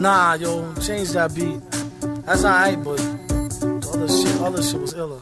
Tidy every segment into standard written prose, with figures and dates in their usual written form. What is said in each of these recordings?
Nah, yo, change that beat. That's alright, but other shit was iller.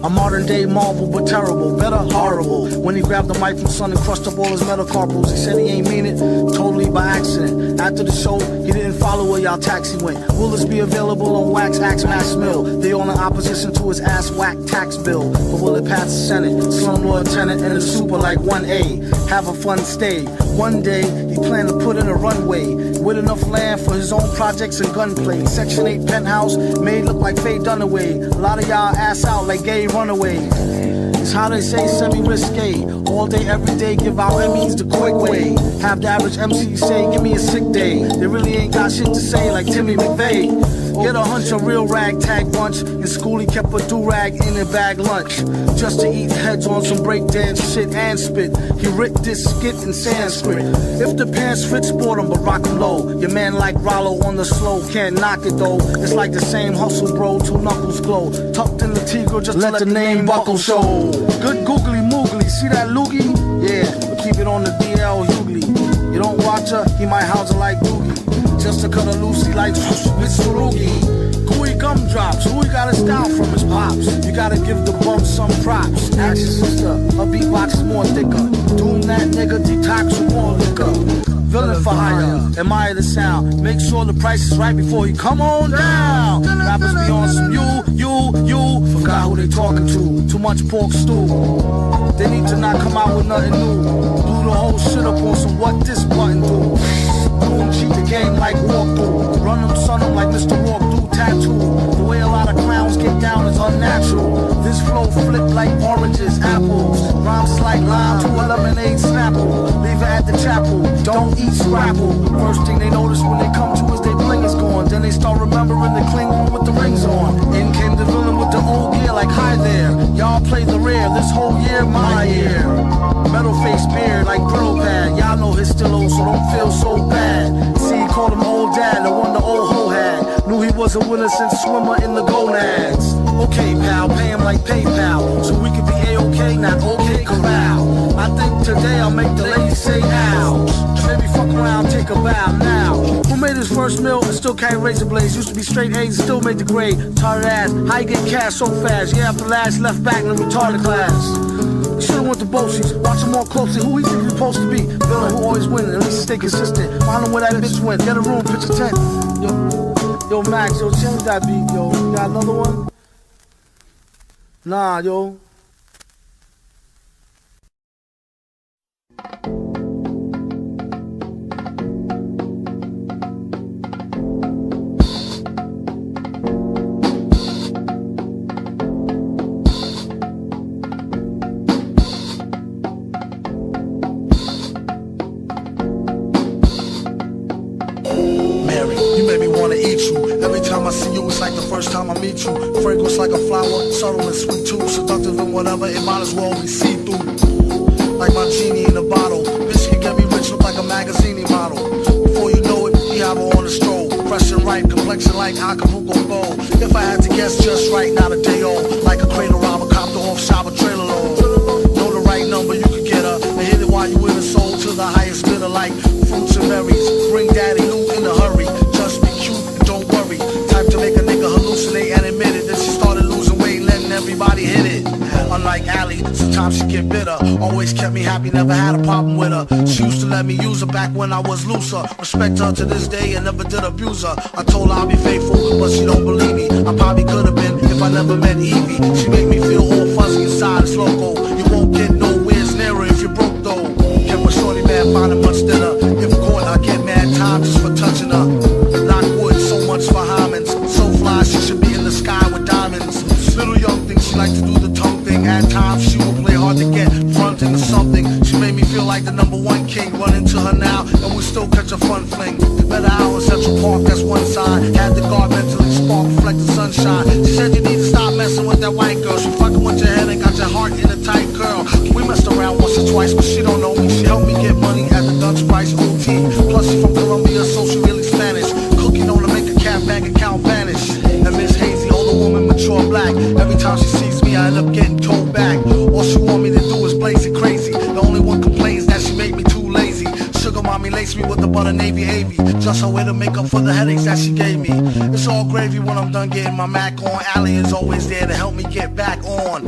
A modern day marvel, but terrible, better horrible. When he grabbed the mic from Son and crushed up all his metacarpals, he said he ain't mean it, totally by accident. After the show, he didn't follow where y'all taxi went. Will this be available on Wax Axe Max Mill? They all in opposition to his ass whack tax bill. But will it pass the Senate? Slumlord tenant and a super like 1A. Have a fun stay. One day, he planned to put in a runway with enough land for his own projects and gunplay. Section 8 penthouse made look like Faye Dunaway. A lot of y'all ass out like gay runaways. It's how they say semi-risque. All day, every day, give out Emmys the quick way. Have the average MC say, give me a sick day. They really ain't got shit to say like Timmy McVeigh. Get a hunch of real ragtag bunch. In school he kept a do-rag in a bag lunch, just to eat heads on some breakdance shit and spit. He writ this skit in Sanskrit. If the pants fit, sport 'em, but rock 'em low. Your man like Rollo on the slow, can't knock it though. It's like the same hustle, bro, two knuckles glow. Tucked in the Tigre, just let the name buckle show. Good googly moogly, see that loogie? Yeah, but keep it on the DL Hughley. You don't watch her, he might house her like Doogie. Just to cut her loosey like with Surugi. Gooey gumdrops, who you got a style from his pops? You gotta give the bum some props. Ask your sister, her beatbox is more thicker. Doom that nigga, detox with more liquor. Villain for hire, admire the sound. Make sure the price is right before you come on down. Rappers be on some you. Forgot who they talking to. Too much pork stew. They need to not come out with nothing new. Blew the whole shit up on some what this button do. Boom, cheat the game like walkthrough. Run them, son them like Mr. Walk through tattoo. The way a lot of clowns get down is unnatural. This flow flip like oranges, apples. Rhymes is like lime to a lemonade snapple. Leave it at the chapel, don't eat scrapple. First thing they notice when they come to is their bling is gone. Then they start remembering the Klingon with the rings on. In came the villain with the old gear like hi there. Y'all play the rare, this whole year my year. Metal face beard like brittle pad. Y'all know his still old, so don't feel so bad. See, he called him old dad, the one the old hoe had. Knew he was a winner since swimmer in the gonads. Okay, pal, pay him like PayPal, so we can be A-OK, not OK corral. I think today I'll make the lady say ow. Maybe fuck around, take a bow now. Who made his first meal and still carry razor blades? Used to be straight A's and still made the grade. Tired ass, how you get cash so fast? Yeah, after last left back in the retarded class. Should've went to Bosie's, watch him more closely. Who he think he's supposed to be? Villain who always winning, at least stay consistent. Find him where that bitch went, get a room, pitch a tent. Yo, Max, yo, change that beat, yo. You got another one? Nah, yo. Every time I see you, it's like the first time I meet you. Fragrance like a flower, subtle and sweet too. Seductive and whatever, it might as well be see-through. Like my genie in a bottle. Bitch can get me rich, look like a magazine model. Before you know it, he have her on the stroll. Fresh and ripe, complexion like Acapulco gold. If I had to guess just right, not a day old. Like a cradle robber, copter off shop, a trailer load. Know the right number, you can get her. And hit it while you in the soul to the highest bidder. Like fruits and berries, bring daddy loot in a hurry. Just be cute and don't worry. Type to make a nigga hallucinate and admit it. Then she started losing weight, letting everybody hit it. Unlike Allie, sometimes she get bitter. Always kept me happy, never had a problem with her. She used to let me use her back when I was looser. Respect her to this day and never did abuse her. I told her I'll be faithful, but she don't believe me. I probably could have been if I never met Evie. She make me feel all fuzzy inside, it's loco. You won't get nowhere near her if you're broke though. Kept my shorty mad, finding much thinner. If caught, I get mad time just for touching her. Lockwood, so much for Hyman's. So fly, she should be in the sky with diamonds. Little young thing, she like to do the tongue thing. At times, she will play hard to get, fronting or something. She made me feel like the #1 king. Run into her now, and we still catch a fun fling. Met her out in Central Park, that's one side. Had the guard mentally spark, reflect the sunshine. She said you need to stop messing with that white girl. She fucking with your head and got your heart in a tight curl. We messed around. around once or twice, but she don't know me. She helped me get money at the Dutch Price OT. Plus she from Colombia, so she really Spanish. Cooking on to make a cat bank account vanish. And Miss Hazy, older woman, mature black. Every time she sees me, I end up getting told back. All she want me to do is blaze it crazy. The only one complains that she made me too lazy. Sugar mommy laced me with the butter navy avy. Just her way to make up for the headaches that she gave me. It's all gravy when I'm done getting my Mac on. Allie is always there to help me get back on.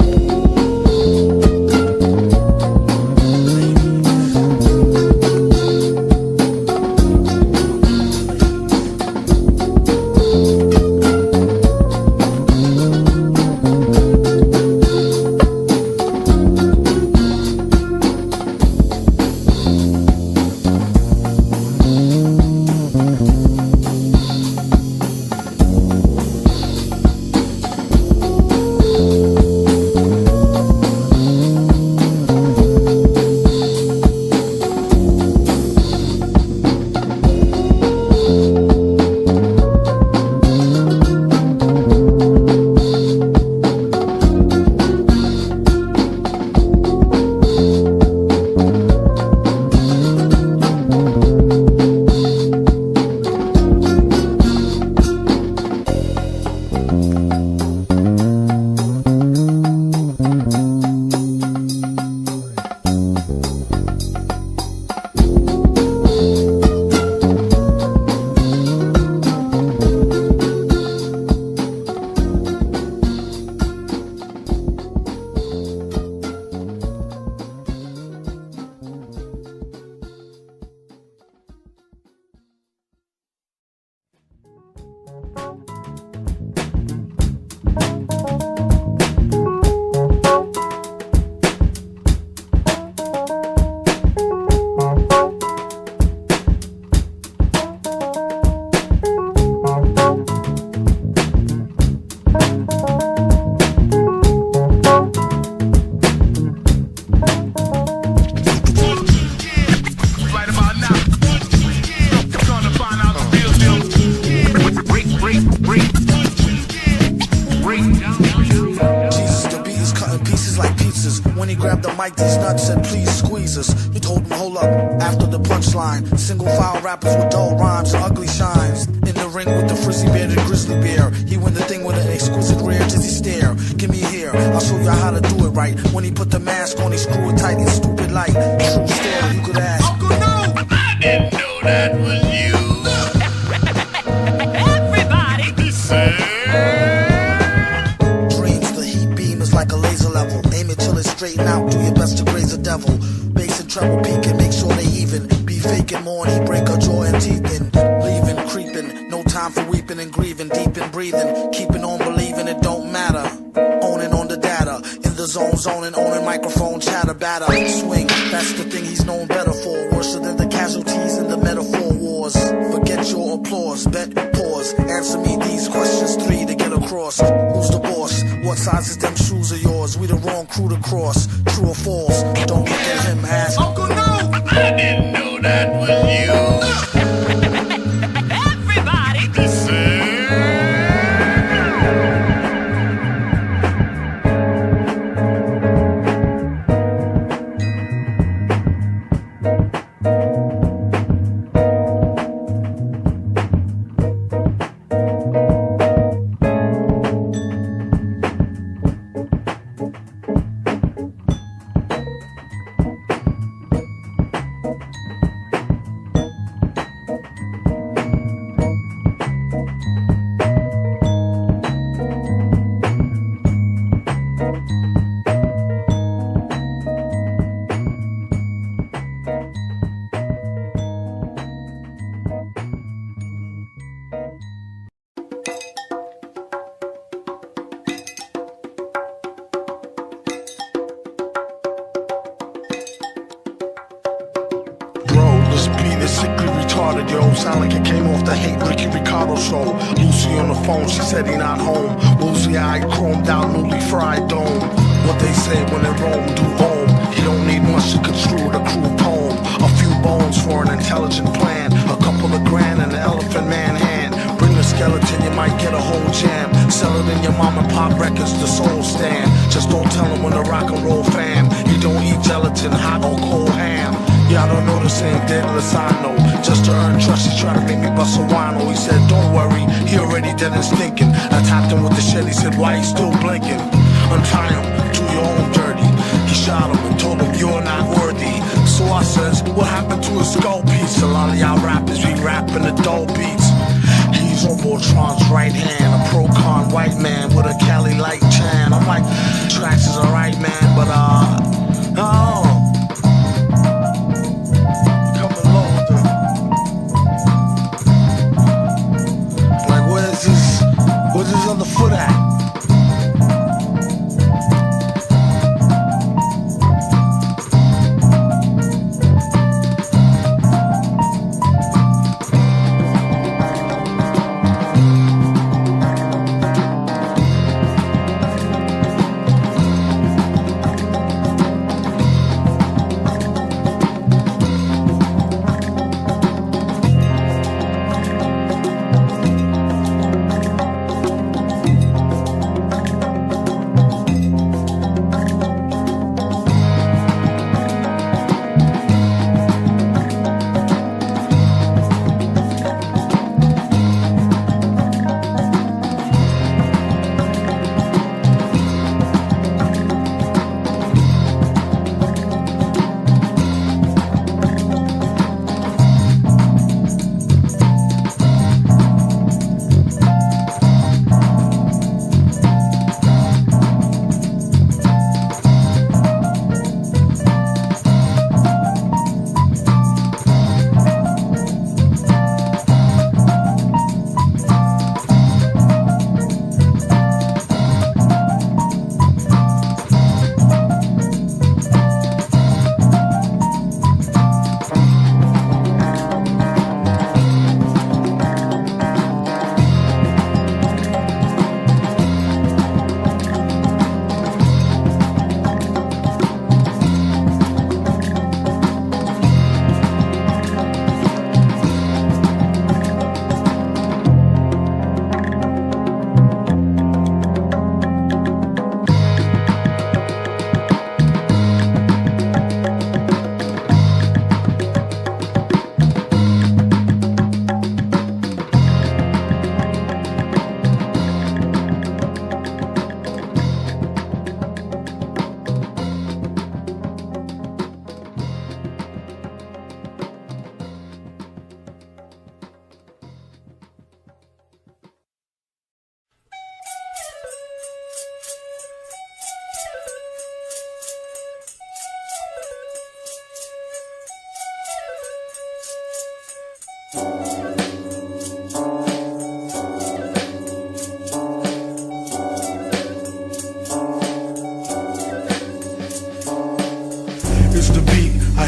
Mike these nuts said please squeeze us. You told him hold up after the punchline. Single file rappers with dull rhymes and ugly shines. In the ring with the frizzy bearded grizzly bear. He win the thing with an exquisite rare dizzy stare. Give me here, I'll show you how to do it right. When he put the mask on, he screw it tight in stupid light. True story, you could ask. Uncle, no! I didn't know that was you. Everybody be Dreams, the heat beam is like a laser level. Aim it till it's straighten out, do your best to graze a devil. Bass and treble peak and make sure they even. Be faking more and he break her jaw and teeth in. Leaving, creeping, no time for weeping and grieving. Deep in breathing, keeping on believing it don't matter. Owning on the data, in the zone, zoning, owning microphone, chatter, batter, swing. That's the thing he's known better for. Worse than the casualties in the metaphor wars. Forget your applause, bet, pause. Answer me these questions, 3 to get across. Who's the boss? What sizes them shoes are yours? We the wrong crew to cross. True or false? Don't look at him, ask. Uncle, no! I didn't know that was you. Everybody be sickly retarded, yo. Sound like it came off the Hate Ricky Ricardo show. Lucy on the phone, she said he not home. Woozy eyed, chromed out, newly fried dome. What they say when they roam, do home. He don't need much to construe the crude poem. A few bones for an intelligent plan. A couple of grand and an elephant man hand. Bring the skeleton, you might might get a whole jam. Sell it in your mom and pop records, the soul stand. Just don't tell him when the rock and roll fan. He don't eat gelatin, hot or cold ham. Yeah, I don't know the same daedalus I know. Just to earn trust, he tried to make me bust a wino. He said, don't worry, he already dead and stinking. I tapped him with the shit, he said, why he still blinking? Untie him, do your own dirty. He shot him and told him, you're not worthy. So I says, what happened to his skull piece? A lot of y'all rappers be rapping adult beats. He's on Voltron's right hand, a pro-con white man with a Cali light tan. I'm like, tracks is alright, man, but oh. Where's his other foot at?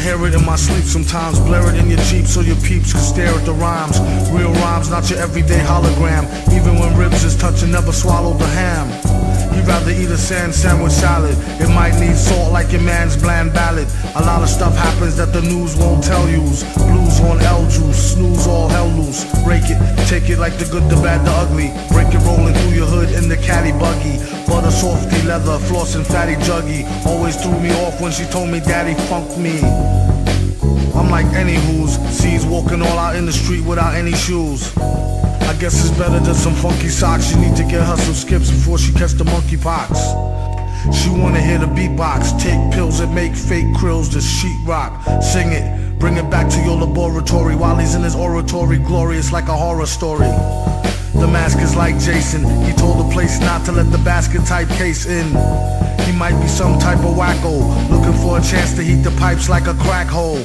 Hear it in my sleep sometimes, blare it in your Jeep so your peeps can stare at the rhymes. Real rhymes, not your everyday hologram. Even when ribs is touching, never swallow the ham. You'd rather eat a sand sandwich salad. It might need salt like your man's bland ballad. A lot of stuff happens that the news won't tell yous. Blues on L juice, snooze all hell loose. Rake it, take it like the good, the bad, the ugly. Break it rolling through your hood in the caddy buggy. Butter softy leather, floss and fatty juggy. Always threw me off when she told me daddy funked me. I'm like any who's sees walking all out in the street without any shoes. I guess it's better than some funky socks. You need to get her some skips before she catch the monkeypox. She wanna hear the beatbox, take pills that make fake krills to sheetrock. Sing it, bring it back to your laboratory while he's in his oratory, glorious like a horror story. The mask is like Jason, he told the place not to let the basket type case in. He might be some type of wacko, looking for a chance to heat the pipes like a crack hole.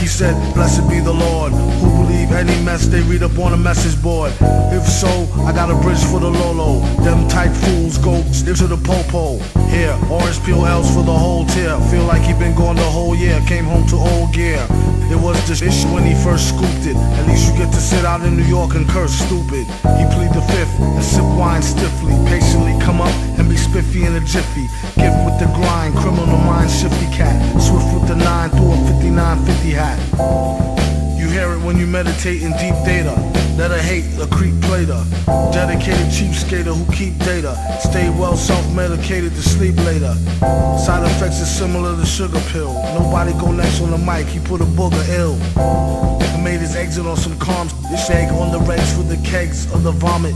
He said, blessed be the Lord, who believe any mess they read up on a message board. If so, I got a bridge for the Lolo. Them type fools go into the popo. Here, orange peel L's for the whole tier. Feel like he been gone the whole year, came home to old gear. It was this issue when he first scooped it. At least you get to sit out in New York and curse stupid. He plead the fifth and sip wine stiffly. Patiently come up and be spiffy in a jiffy. Give with the grind, criminal mind, shifty cat. Swift with the 9 through a 5950 hat. You hear it when when you meditate in deep data. Let her hate a creep plater. Dedicated cheap skater who keep data. Stay well self-medicated to sleep later. Side effects is similar to sugar pill. Nobody go next on the mic, he put a booger ill. He made his exit on some calm. This egg on the regs with the kegs of the vomit.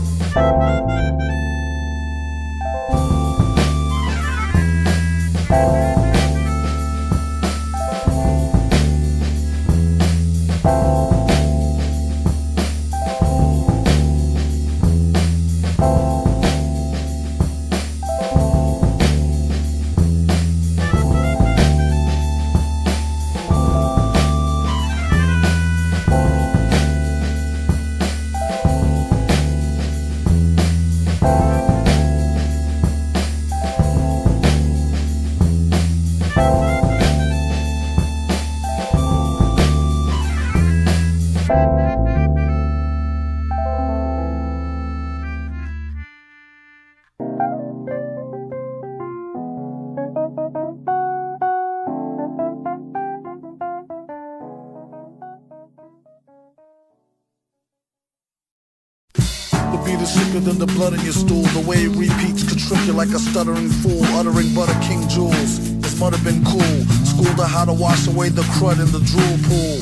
Sicker than the blood in your stool. The way it repeats could trick you like a stuttering fool. Uttering butter king jewels. This must have been cool. Schooled her how to wash away the crud in the drool pool.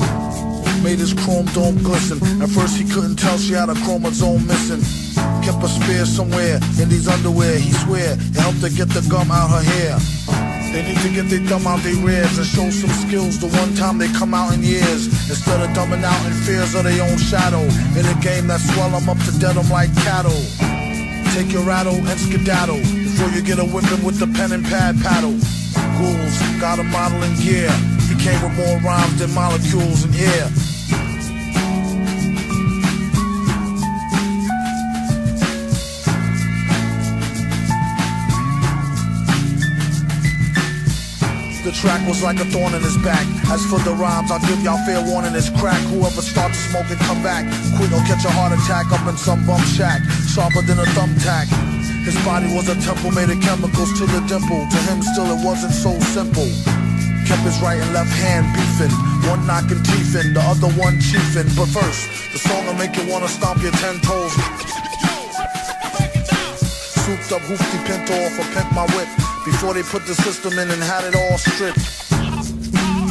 Made his chrome dome glisten. At first he couldn't tell she had a chromosome missing. Kept a spear somewhere in these underwear. He swear it helped her get the gum out her hair. They need to get their thumb out their rears and show some skills the one time they come out in years. Instead of dumbing out in fears of their own shadow. In a game that swell them up to dead them like cattle. Take your rattle and skedaddle before you get a whipping with the pen and pad paddle. Ghouls got a model in gear. He came with more rhymes than molecules in air. The track was like a thorn in his back. As for the rhymes, I'll give y'all fair warning, it's crack. Whoever starts to smoke and come back, quick or catch a heart attack up in some bum shack, sharper than a thumbtack. His body was a temple made of chemicals to the dimple. To him still it wasn't so simple. Kept his right and left hand beefing, one knocking teeth in, the other one chiefing. But first, the song will make you wanna stomp your 10 toes. Souped up hoopty pinto off a pimp my whip. Before they put the system in and had it all stripped.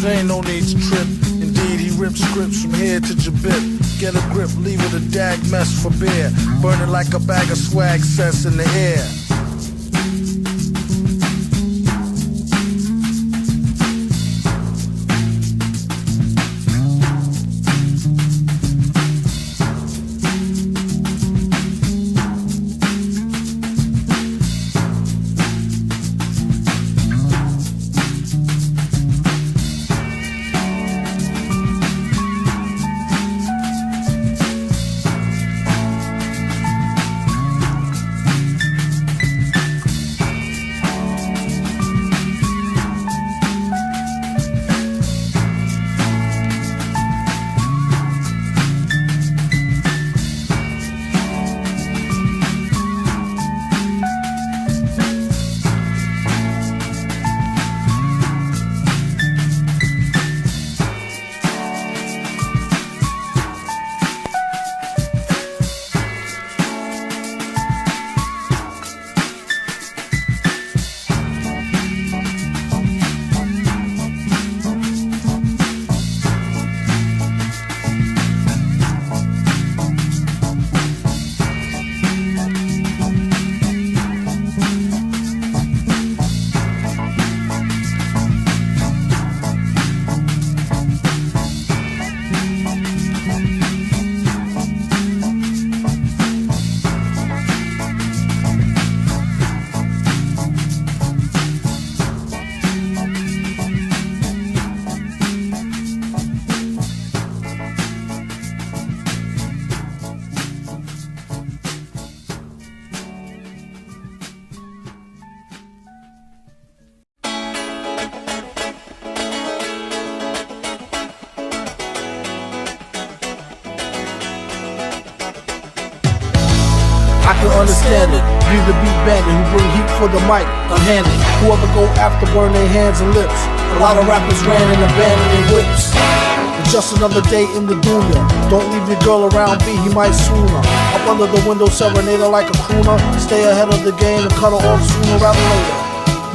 There ain't no need to trip. Indeed, he ripped scripts from here to Jabit. Get a grip, leave it a dag mess for beer. Burn it like a bag of swag cess in the air. I can understand it. Be the beat bandit who bring heat for the mic. Unhanded. Whoever go after burn their hands and lips. A lot of rappers ran and abandoned their whips. It's just another day in the dunya. Don't leave your girl around B, he might swoon her. Up under the window, serenade her like a crooner. Stay ahead of the game and cut her off sooner rather later.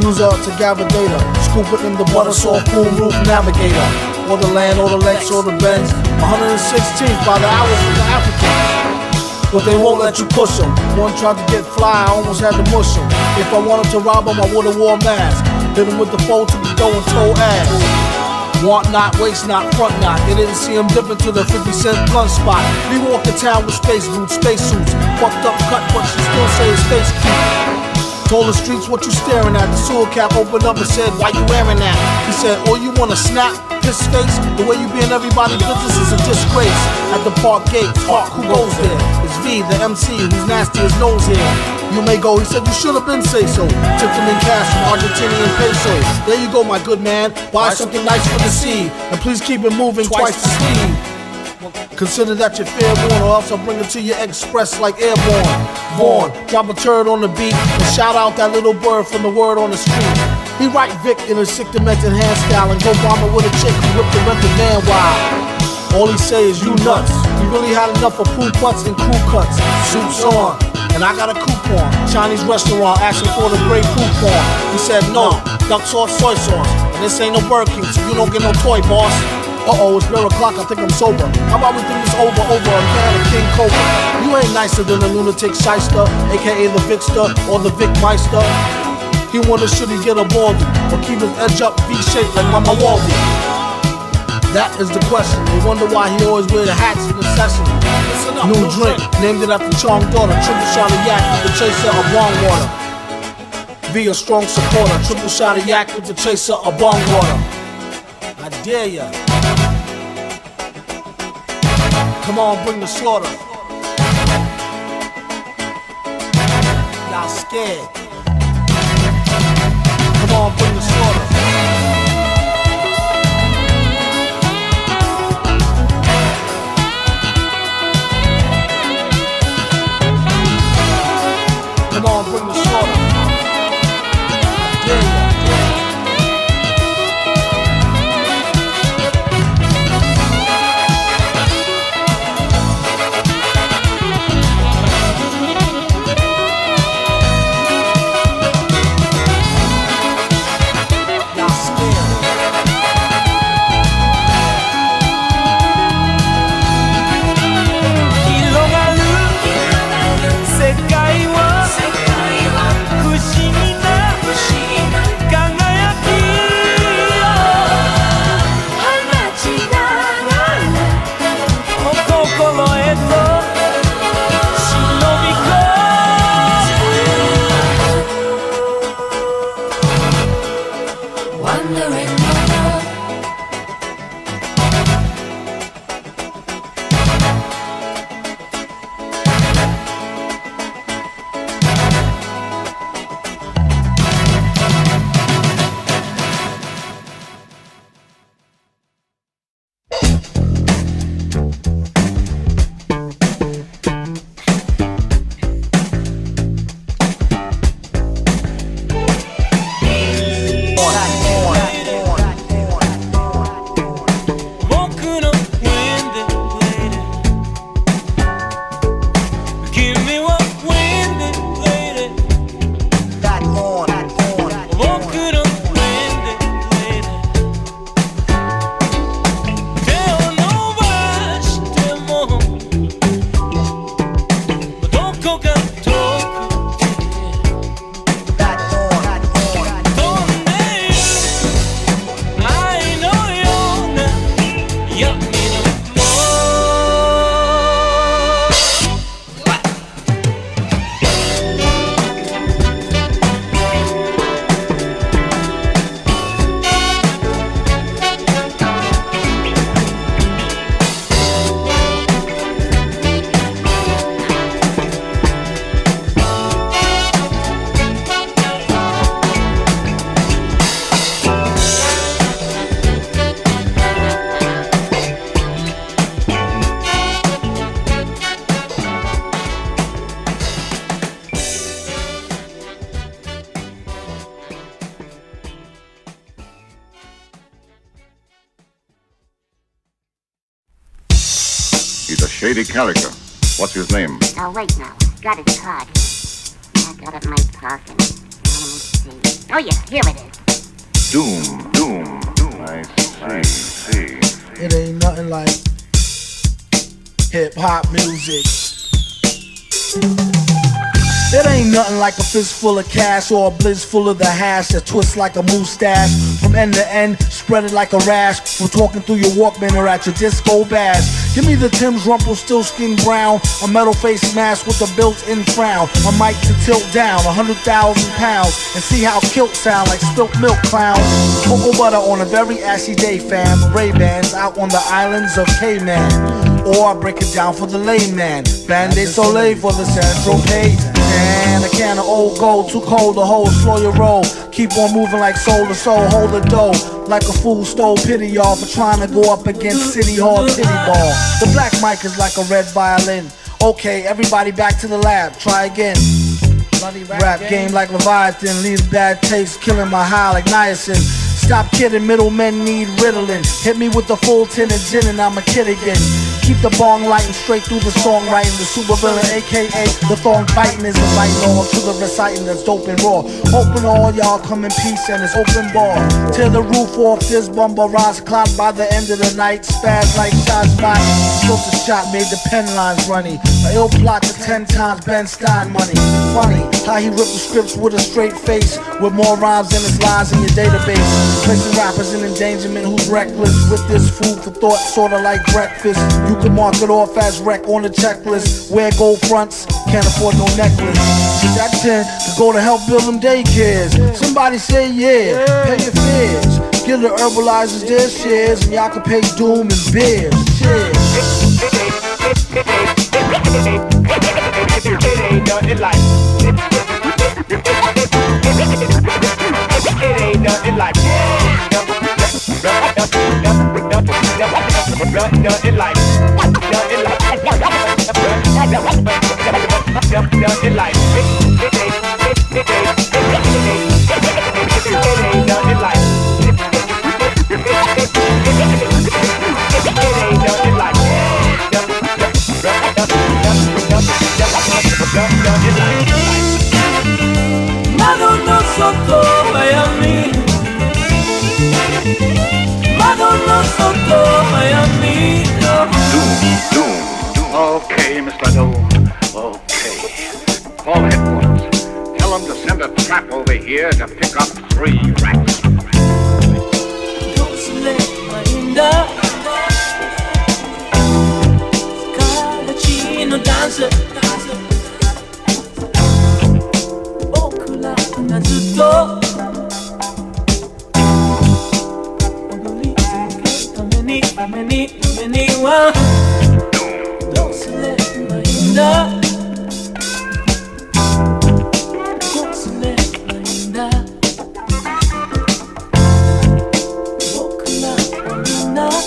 Use her to gather data. Scoop it in the butter soft boom roof navigator. Or the land, or the Lex, or the Benz. 116th by the hour from the Africans. But they won't let you push them. One tried to get fly, I almost had to mush him. If I wanted to rob him, I would've wore a mask. Hit him with the foe to the dough and toe ass. Want not, waist not, front not. They didn't see him dip into the 50-cent blunt spot. He walked the town with space boots, space suits. Fucked up cut, but she still say his face cute. Told the streets what you staring at. The sewer cap opened up and said, why you wearing that? He said, oh, you wanna snap? His face, the way you be in everybody's business is a disgrace. At the park gate, park, who goes there? It's V, the MC, who's nasty as nose here. You may go, he said, you should have been say so. Tipped him in cash from Argentinian peso. There you go, my good man. Buy something nice for the seed. And please keep it moving twice the speed. Consider that you're fair warned, or else I'll bring it to you express like airborne. Vaughn, drop a turd on the beat and shout out that little bird from the word on the street. He write Vic in his sick demented hand style and go bomb it with a chick who whipped the rented van wild. All he say is you nuts. He really had enough of poo putts and crew cuts. Suits on, and I got a coupon. Chinese restaurant asking for the great coupon. He said no, duck sauce, soy sauce. And this ain't no Burger King, so you don't get no toy, boss. Uh-oh, it's bare o'clock, I think I'm sober. How about we think this over a can of King Cobra? You ain't nicer than a lunatic shyster, aka the Vicster or the Vic Meister. He wonder should he get a baldy or keep his edge up V-shaped like Mama Waldy. That is the question. They wonder why he always wear the hats in the session. New drink, named it after Chong daughter. Triple shot of yak with the chaser of bong water. Be a strong supporter. Triple shot of yak with the chaser of bong water. I dare ya. Come on, bring the slaughter. Y'all scared. Come on, bring the slaughter. Come on, bring the slaughter. I dare ya. Scared. Shady character. What's his name? Oh, wait now. Got his card. I got it in my pocket. Now, let me see. Oh, yeah, here it is. Doom. I see. It ain't nothing like hip-hop music. It ain't nothing like a fist full of cash or a blitz full of the hash that twists like a mustache. From end to end, spread it like a rash. From talking through your Walkman or at your disco bash. Give me the Tim's Rumpelstiltskin brown, a metal face mask with a built-in frown, a mic to tilt down 100,000 pounds, and see how kilt sound like spilt milk clown. Cocoa butter on a very ashy day, fam. Ray-Bans out on the islands of Cayman. Or I break it down for the layman. Band-Aid Soleil for the Central Pay. And a can of old gold, too cold to hold, slow your roll. Keep on moving like soul to soul, hold the dough. Like a fool stole pity, y'all, for trying to go up against City Hall titty ball. The black mic is like a red violin. Okay, everybody back to the lab, try again. Rap game like Leviathan, leaves bad taste, killing my high like niacin. Stop kidding, middlemen need Ritalin. Hit me with the full tin of gin and I'm a kid again. Keep the bong lighting straight through the songwriting. The super villain, aka the thong biting, is inviting all to the reciting that's dope and raw. Hoping all y'all come in peace and it's open bar. Tear the roof off this bumper, rise clock by the end of the night. Spaz like shots by. Built a shot, made the pen lines runny. An ill plot to 10 times Ben Stein money. Funny how he ripped the scripts with a straight face, with more rhymes than his lines in your database. Placing rappers in endangerment who's reckless with this food for thought, sorta like breakfast. You can mark it off as wreck on the checklist. Wear gold fronts, can't afford no necklace. With that 10 to go to help build them daycares. Somebody say yeah, pay your fares. Give the herbalizers their shares, and y'all can pay Doom and beers. Cheers. It ain't nothing like. It ain't nothing like. Nothing like. Nothing like. Madonna sotto Miami, Madonna sotto Miami. Doom. Okay, Mr. Doom. Okay. Call headquarters. Tell them to send a trap over here to pick up 3 rats. Scalacino dancer. Okulana zutto. Many one. Don't select my inda. Don't select my inda. Okulana.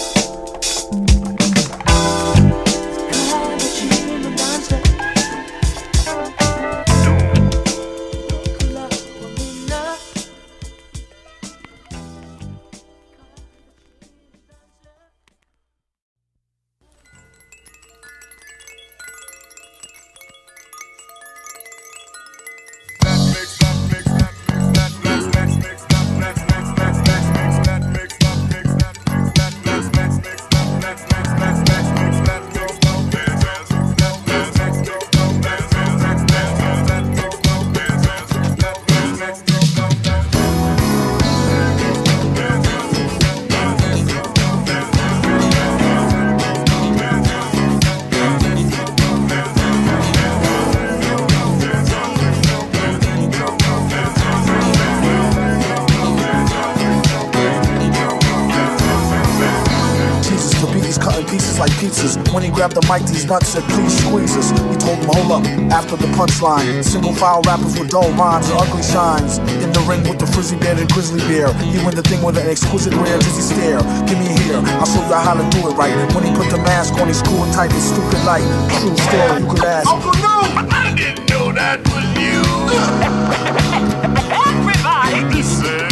When he grabbed the mic, these nuts said, please squeeze us. He told him, hold up, after the punchline. Single file rappers with dull rhymes and ugly signs. In the ring with the frizzy beard and grizzly bear. He win the thing with an exquisite rare dizzy stare. Give me here, I'll show you how to do it right. When he put the mask on, he screwed tight and stupid like. True story, you could ask. Uncle No! I didn't know that was you. Everybody listen.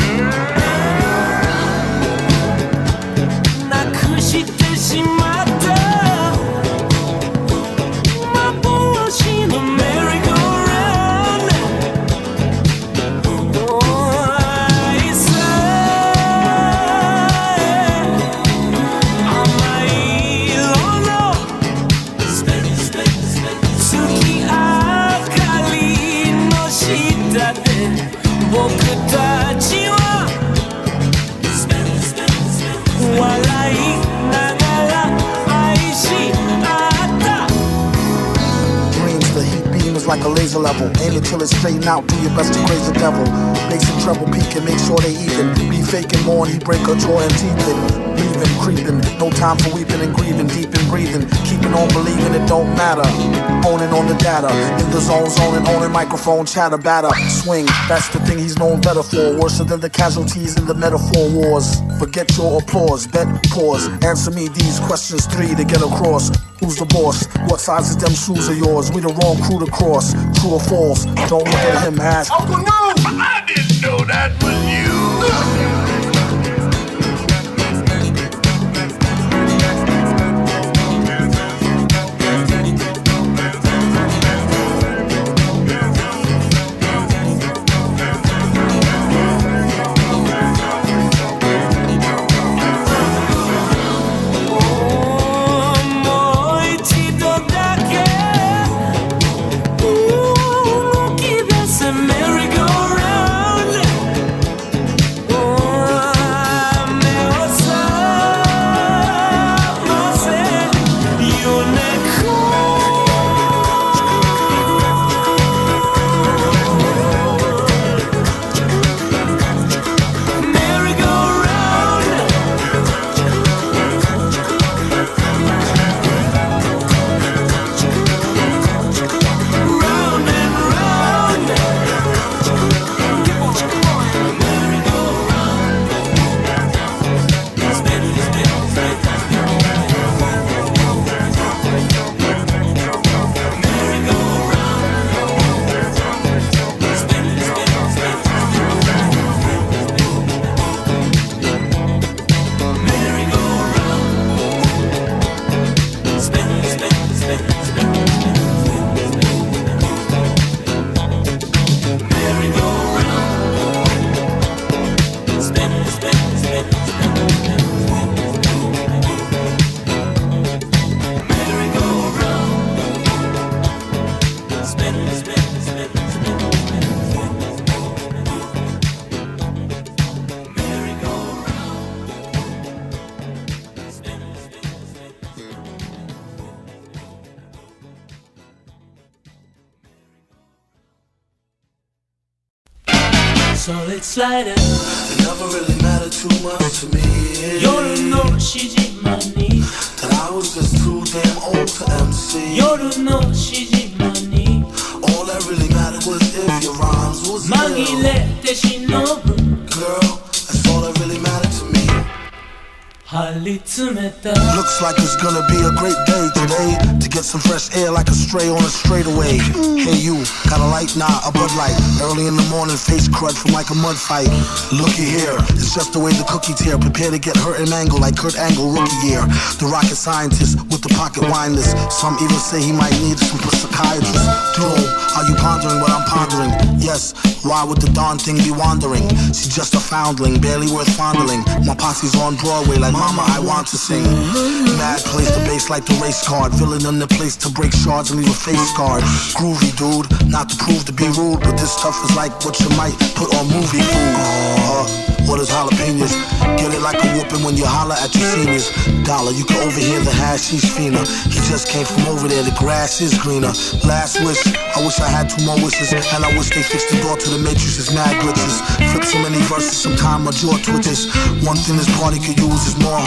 like a laser level. Aim it till it's straighten out, do your best to praise the devil. Bass and treble peak and make sure they even. Be faking more and he break her jaw and teeth in. Leaving, creeping, no time for weeping and grieving. Deep in breathing, keeping on believing it don't matter. Owning on the data, in the zone, zoning, owning microphone, chatter, batter, swing. That's the thing he's known better for. Worse than the casualties in the metaphor wars. Forget your applause, bet, pause. Answer me these questions 3 to get across. Who's the boss? What size is them shoes of yours? We the wrong crew to cross. True or false? Don't look at him, ask. Uncle, no! I didn't know that was you. Solid slider. It never really mattered too much to me. You're no shijimani. That I was just too damn old to MC. You're no shijimani. All that really mattered was if your rhymes was ill. Magile te shinobu. Girl, that's all that really mattered to me. Looks like it's gonna be a great day today. To get some fresh air like a stray on a straightaway. Hey you, got a light? Nah, a Bud Light. Early in the morning, face crud from like a mud fight. Looky here, it's just the way the cookie tear. Prepare to get hurt and angle like Kurt Angle rookie year. The rocket scientist with the pocket wine list. Some even say he might need some psychiatrist. Dude, are you pondering what I'm pondering? Yes, why would the darn thing be wandering? She's just a foundling, barely worth fondling. My posse's on Broadway like Mama, I want to sing. Mad plays the bass like the race card. Villain in the place to break shards and leave a face scarred. Groovy dude, not to prove to be rude, but this stuff is like what you might put on movie food. What is jalapenos? Get it like a whooping when you holler at your seniors. Dollar, you can overhear the hashish fiender. He just came from over there, the grass is greener. Last wish, I wish I had 2 more wishes. And I wish they fixed the door to the matrix's mad glitches. Flip so many verses, sometime my jaw twitches. One thing this party could use is more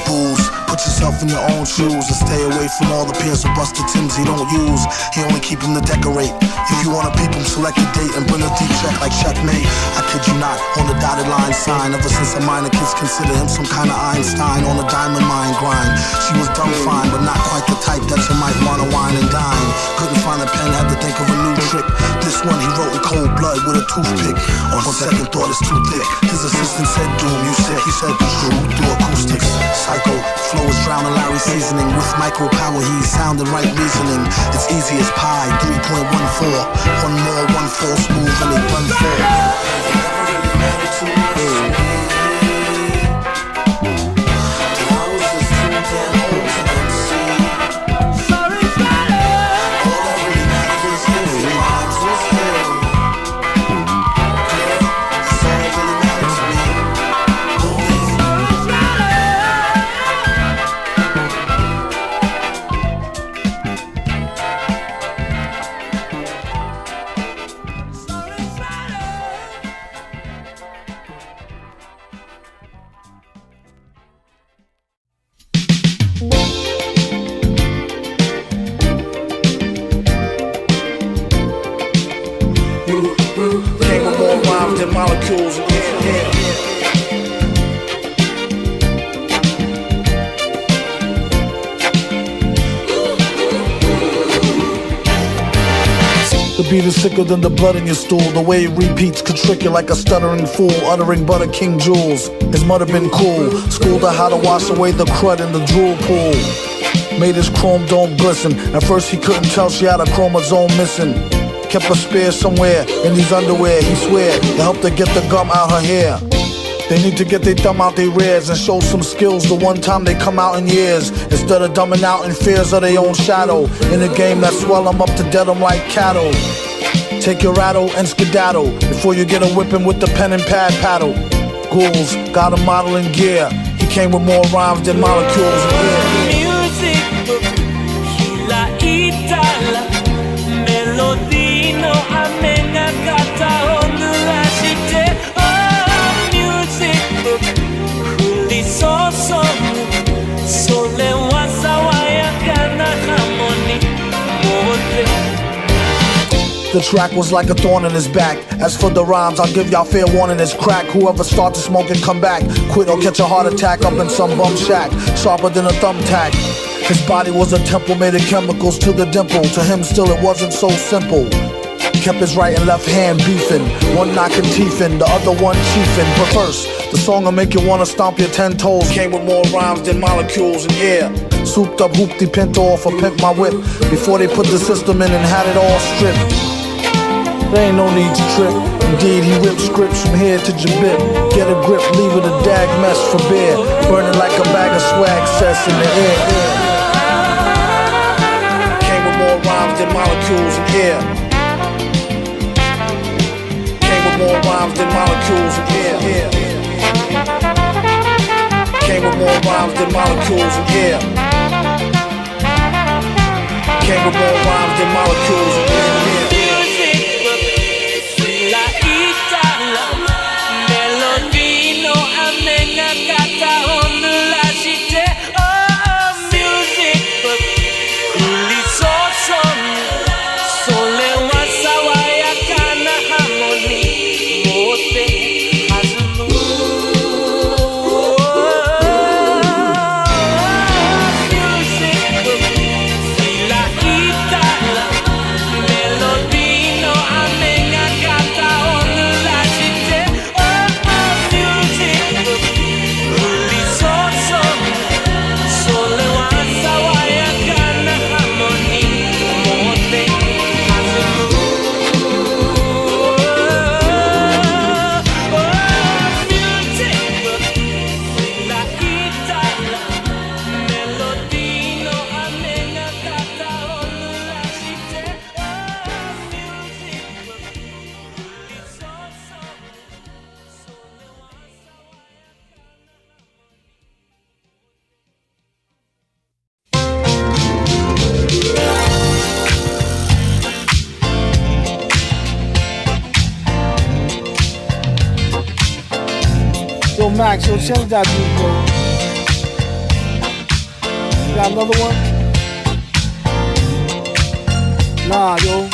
booze. Put yourself in your own shoes and stay away from all the pairs of busted Timbs he don't use. He only keep them to decorate. If you wanna peep him, select a date and bring a deep check like checkmate. I kid you not, on the dotted line sign. Ever since a minor kids consider him some kind of Einstein on a diamond mine grind. She was dumb fine, but not quite the type that you might wanna wine and dine. Couldn't find a pen, had to think of a new trick. This one he wrote in cold blood with a toothpick. On second thought, it's too thick. His assistant said, Doom, you sick? He said, true, do acoustics. Psycho, flow is drowning Larry seasoning. With micro power, he's sounding right reasoning. It's easy as pie, 3.14. One more, one false move, and they run for. molecules in air. The beat is sicker than the blood in your stool. The way it repeats could trick you like a stuttering fool, uttering butter king jewels. His mother been cool, schooled her how to wash away the crud in the drool pool. Made his chrome dome glisten. At first he couldn't tell she had a chromosome missing. Kept a spare somewhere in these underwear, he swear, to help her get the gum out her hair. They need to get their thumb out their rears and show some skills the one time they come out in years, instead of dumbing out in fears of their own shadow. In a game that swell them up to dead them like cattle. Take your rattle and skedaddle before you get a whipping with the pen and pad paddle. Ghouls got a model in gear. He came with more rhymes than molecules in air. Music book, hila itala, melodino amena kata ondula shite. Oh, music book, huli soso, sole wasawaya kana harmony, mote. The track was like a thorn in his back. As for the rhymes, I'll give y'all fair warning, it's crack. Whoever starts to smoke and come back, quit or catch a heart attack up in some bum shack, sharper than a thumbtack. His body was a temple made of chemicals to the dimple. To him still it wasn't so simple. Kept his right and left hand beefing, one knocking teeth in, the other one chiefing. But first, the song'll make you wanna stomp your 10 toes. Came with more rhymes than molecules in air. Souped up hoopty pinto off a pimp my whip, before they put the system in and had it all stripped. There ain't no need to trip. Indeed, he ripped scripts from here to Jabib. Get a grip, leave it a dag mess for beer. Burning like a bag of swag cess in the air. Came with more rhymes than molecules in air. Came with more rhymes than molecules in air. Came with more rhymes than molecules in air. Came with more rhymes than molecules in air. Yo, Max, yo, change that beat, bro. You got another one? Nah, yo.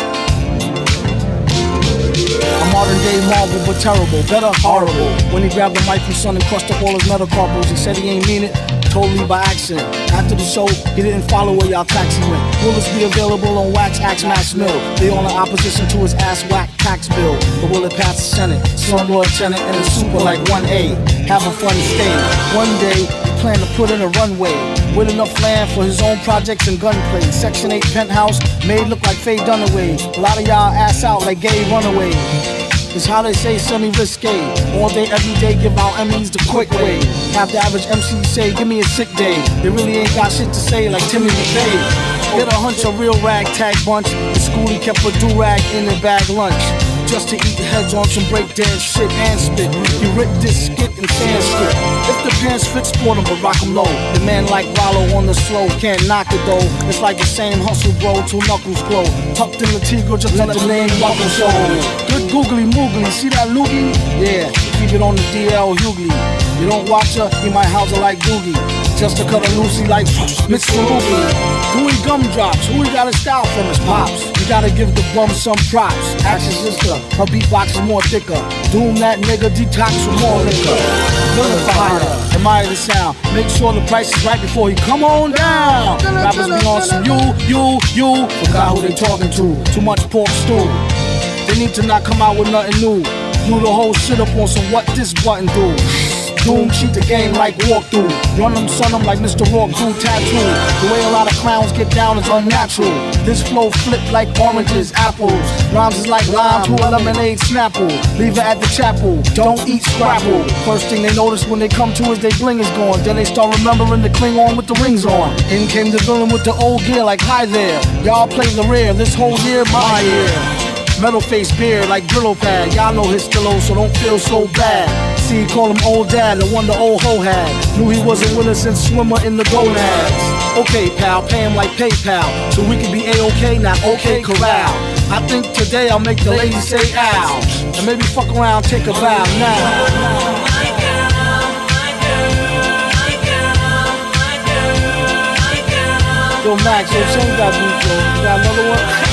A modern day marvel, but terrible, better horrible. When he grabbed the mic from Son and crushed up all his metacarpals, he said he ain't mean it, totally by accident. After the show, he didn't follow where y'all taxi went. Will this be available on Wax Axe Max Mill? They all in opposition to his ass whack tax bill. But will it pass the Senate? Slumlord Tenant and a super like 1A. Have a fun stay. One day, he planned to put in a runway with enough land for his own projects and gunplay. Section 8 penthouse made look like Faye Dunaway. A lot of y'all ass out like gay runaway. It's how they say semi-risque. All day, every day, give out Emmys the quick way. Have the average MC say, give me a sick day. They really ain't got shit to say like Timmy McVeigh. Get a hunch, a real ragtag bunch. In school he kept a do-rag in the bag lunch, just to eat the heads on some breakdance shit and spit. He ripped this skit in Sanskrit. If the pants fit, sport him, but rock him low. The man like Rollo on the slow, can't knock it though. It's like the same hustle, bro, till knuckles glow. Tucked in the Tigre, just let the name buckle show. Good googly moogly, see that loogie? Yeah, keep it on the DL Hughley. You don't watch her, he might house her like Doogie. Just to cut her loosey like Mitsurugi. Gooey gumdrops, who he got his style from his pops. You gotta give the bum some props. Ask his sister, her beatbox is more thicker. Doom that nigga, detox for more liquor. Vilify her, admire the sound. Make sure the price is right before he come on down. Rappers be on some you. Forgot who they talking to. Too much pork stew. They need to not come out with nothing new. Blew the whole shit up on some what this button do. Doom cheat the game like walkthrough. Run them, son them like Mr. Rock do tattoo. The way a lot of clowns get down is unnatural. This flow flip like oranges, apples. Rhymes is like lime to a lemonade snapple. Leave it at the chapel, don't eat scrapple. First thing they notice when they come to is they bling is gone. Then they start remembering the Klingon with the rings on. In came the villain with the old gear like hi there. Y'all play the rear, this whole year my year. Metal face beard like Brillo pad. Y'all know his stillo, so don't feel so bad. See, call him old dad, the one the old ho had. Knew he wasn't with us since swimmer in the gonads. Okay, pal, pay him like PayPal, so we can be A-OK, not okay corral. I think today I'll make the ladies say ow, and maybe fuck around, take a bow now. Yo, Max, yo, change that beat, yo. You got another one?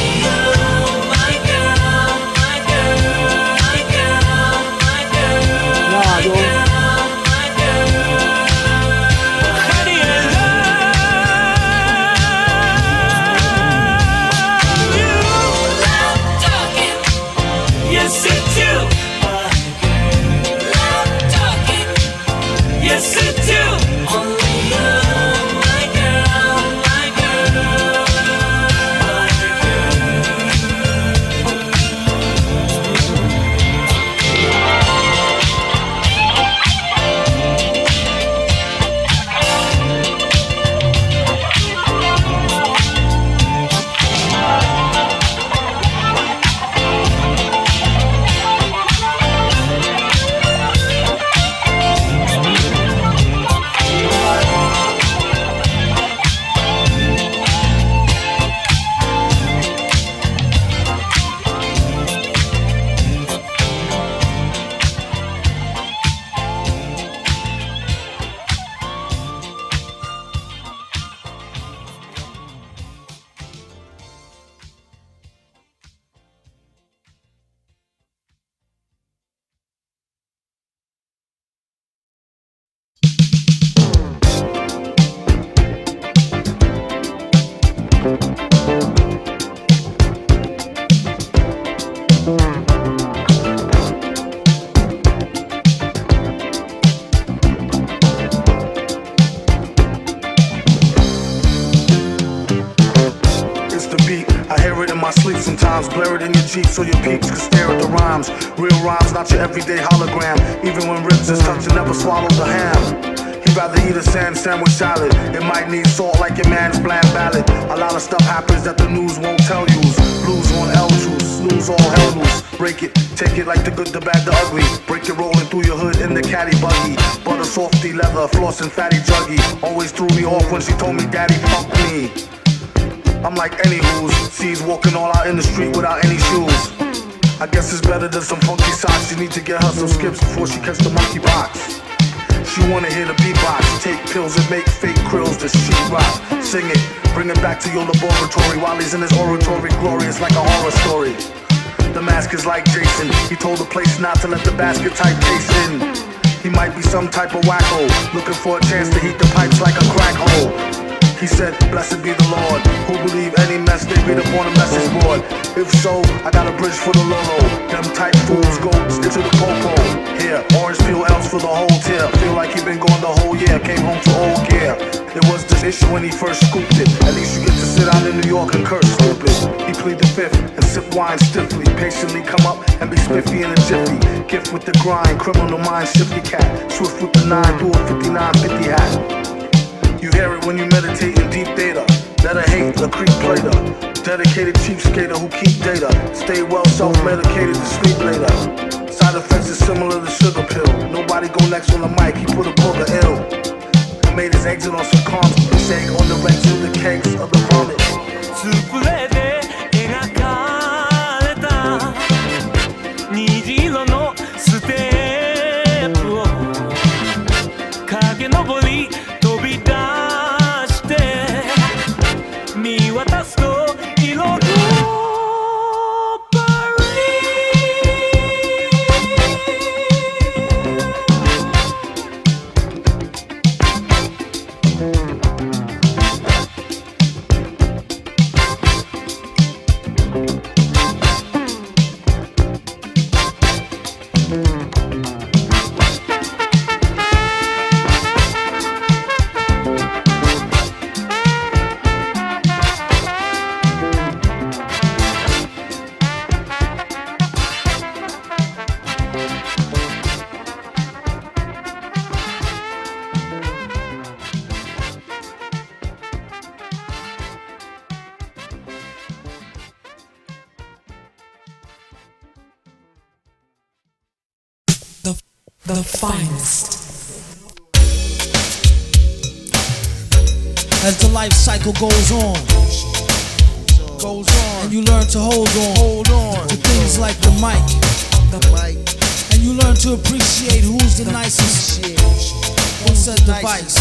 So your peeps can stare at the rhymes. Real rhymes, not your everyday hologram. Even when ribs is touching, never swallow the ham. He'd rather eat a sand sandwich salad. It might need salt like your man's bland ballad. A lot of stuff happens that the news won't tell you. Blues on L juice, snooze all hell loose. Break it, take it like the good, the bad, the ugly. Break it rolling through your hood in the caddy buggy. Butter softy leather, floss and fatty juggy. Always threw me off when she told me daddy fuck me. I'm like any who's sees walking all out in the street without any shoes. I guess it's better than some funky socks. You need to get her some skips before she catch the monkey box. She wanna hear the beatbox, take pills and make fake krills to sheet rock. Sing it, bring it back to your laboratory while he's in his oratory. Glorious like a horror story. The mask is like Jason. He told the place not to let the basket type taste in. He might be some type of wacko, looking for a chance to heat the pipes like a crack hole. He said, blessed be the Lord, who believe any mess they read up on a message board. If so, I got a bridge for the Lolo. Them type fools go stick to the popo. Here, orange peel else for the whole tier. Feel like he been gone the whole year, came home to old gear. It was this issue when he first scooped it. At least you get to sit out in New York and curse stupid. He plead the fifth and sip wine stiffly. Patiently come up and be spiffy in a jiffy. Gift with the grind, criminal mind, shifty cat. Swift with the 9, do a 59-50 hat. You hear it when you meditate in deep data. That I hate, the creep plater. Dedicated cheapskater who keep data. Stay well self-medicated to sleep later. Side effects is similar to sugar pill. Nobody go next on the mic, he put a booger ill. He made his exit on some cons. His egg on the wrecks of the kegs of the vomit. 見渡すと彩るThe finest. As the life cycle goes on, and you learn to hold on to things like the mic, and you learn to appreciate who's the nicest on said device,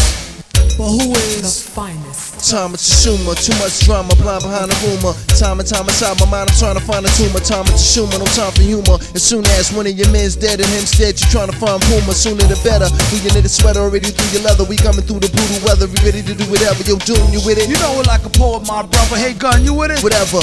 but who is the finest. Time it's a sumo, too much drama, blind behind the rumor. Time and time inside my mind, I'm trying to find a tumor. Time it's a sumo, no time for humor. As soon as one of your men's dead and him's dead, you trying to find Puma. Sooner the better. We in the sweater already through your leather. We coming through the brutal weather. We ready to do whatever. Yo, Doom, you with it? You know it like a poet, my brother. Hey, gun, you with it? Whatever.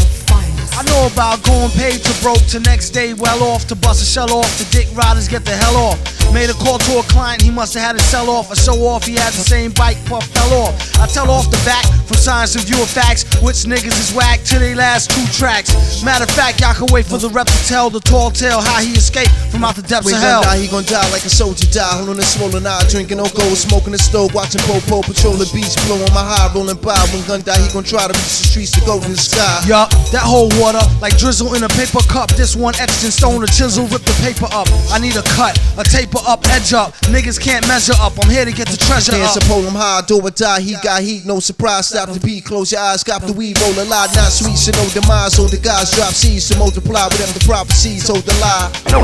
I know about going paid to broke to next day well off, to bust a shell off, to dick riders get the hell off. Made a call to a client, he must have had to sell off or show off. He had the same bike, puff fell off. I tell off the back from science and view of facts, which niggas is whack to they last 2 tracks. Matter of fact, y'all can wait for the rep to tell the tall tale how he escaped from out the depths When of hell. Die, he gon' die like a soldier die. Holding a swollen eye, drinking no gold, smoking the stove, watching Popo patrol the beach, blowing my high, rolling by. When gun die, he gon' try to reach the streets to go to the sky. Yup, that whole water like drizzle in a paper cup. This one etched in stone, a chisel, rip the paper up. I need a cut, a taper up, edge up. Niggas can't measure up, I'm here to get the treasure Hands up. up, hold him high, do or die. He got heat, no surprise. Stop the beat, close your eyes, got the weed, roll a lot. Not sweet, so no demise. So the guys drop seeds to multiply whatever the prophecies hold the lie. You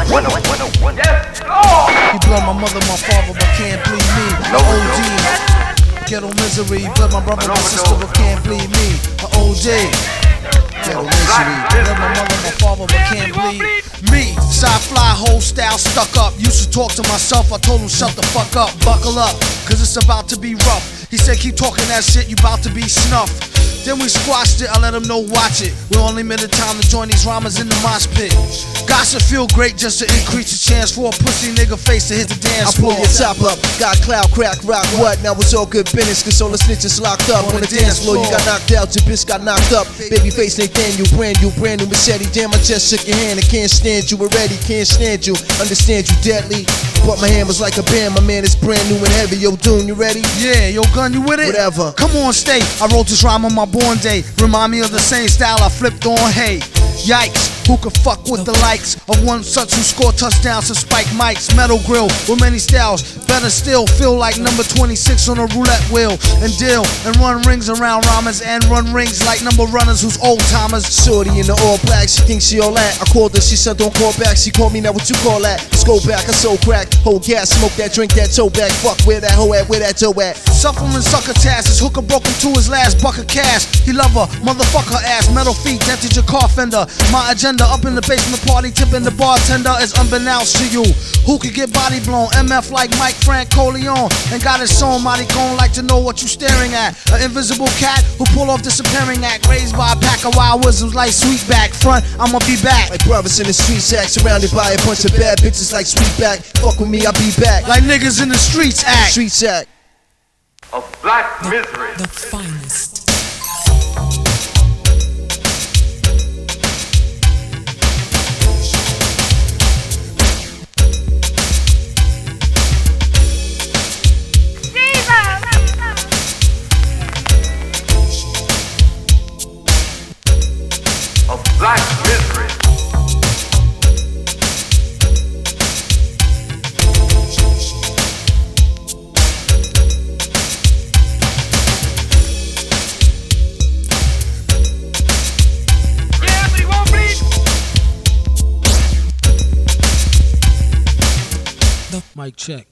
blow my mother, my father, but can't bleed me. OD, ghetto misery. You blood my brother, my sister, but can't bleed me. OD. Ghetto misery. Blood my mother, my father, but can't bleed me. Side fly, whole style stuck up. Used to talk to myself, I told him shut the fuck up. Buckle up, cause it's about to be rough. He said keep talking that shit, you about to be snuffed. Then we squashed it, I let him know watch it. We only made the time to join these rhymes in the mosh pit. Gossip feel great just to increase the chance for a pussy nigga face to hit the dance I pull floor. your top up, got cloud, crack, rock, what? Now it's all good business, cause all the snitches locked up. On the dance floor, you got knocked out, your bitch got knocked up. Babyface Nathaniel, brand new machete. Damn, I just shook your hand, I can't stand you already, can't stand you. Understand you deadly, but my hand was like a band. My man is brand new and heavy. Yo, Doom, you ready? Yeah, yo, gun, you with it? Whatever. Come on, stay. I wrote this rhyme on my born day. Remind me of the same style I flipped on. Hey, yikes. Who could fuck with the likes of one such who scored touchdowns to spike mics? Metal grill with many styles. Better still, feel like number 26 on a roulette wheel. And deal and run rings around rhymers and run rings like number runners who's old timers. Shorty in the all black, she thinks she all that. I called her, she said don't call back. She called me, now what you call that? Let's go back, I so crack. Hold gas, smoke that, drink that, toe back. Fuck, where that hoe at, where that toe at? Suffering sucker task, his hooker broke him to his last buck of cash. He love her, motherfuck her ass. Metal feet, dented your car fender. My agenda up in the basement party, tipping the bartender is unbeknownst to you. Who could get body blown? MF like Mike Frank Corleone. And got his song, mighty cone, like to know what you staring at. An invisible cat who pull off disappearing act. Raised by a pack of wild wisdoms like Sweetback. Front, I'ma be back. Like brothers in the streets act, surrounded by a bunch of bad bitches like Sweetback. Fuck with me, I'll be back. Like niggas in the streets act. Streets act. Of black misery. The finest. Of black misery. Yeah, but he won't bleed. Mic check.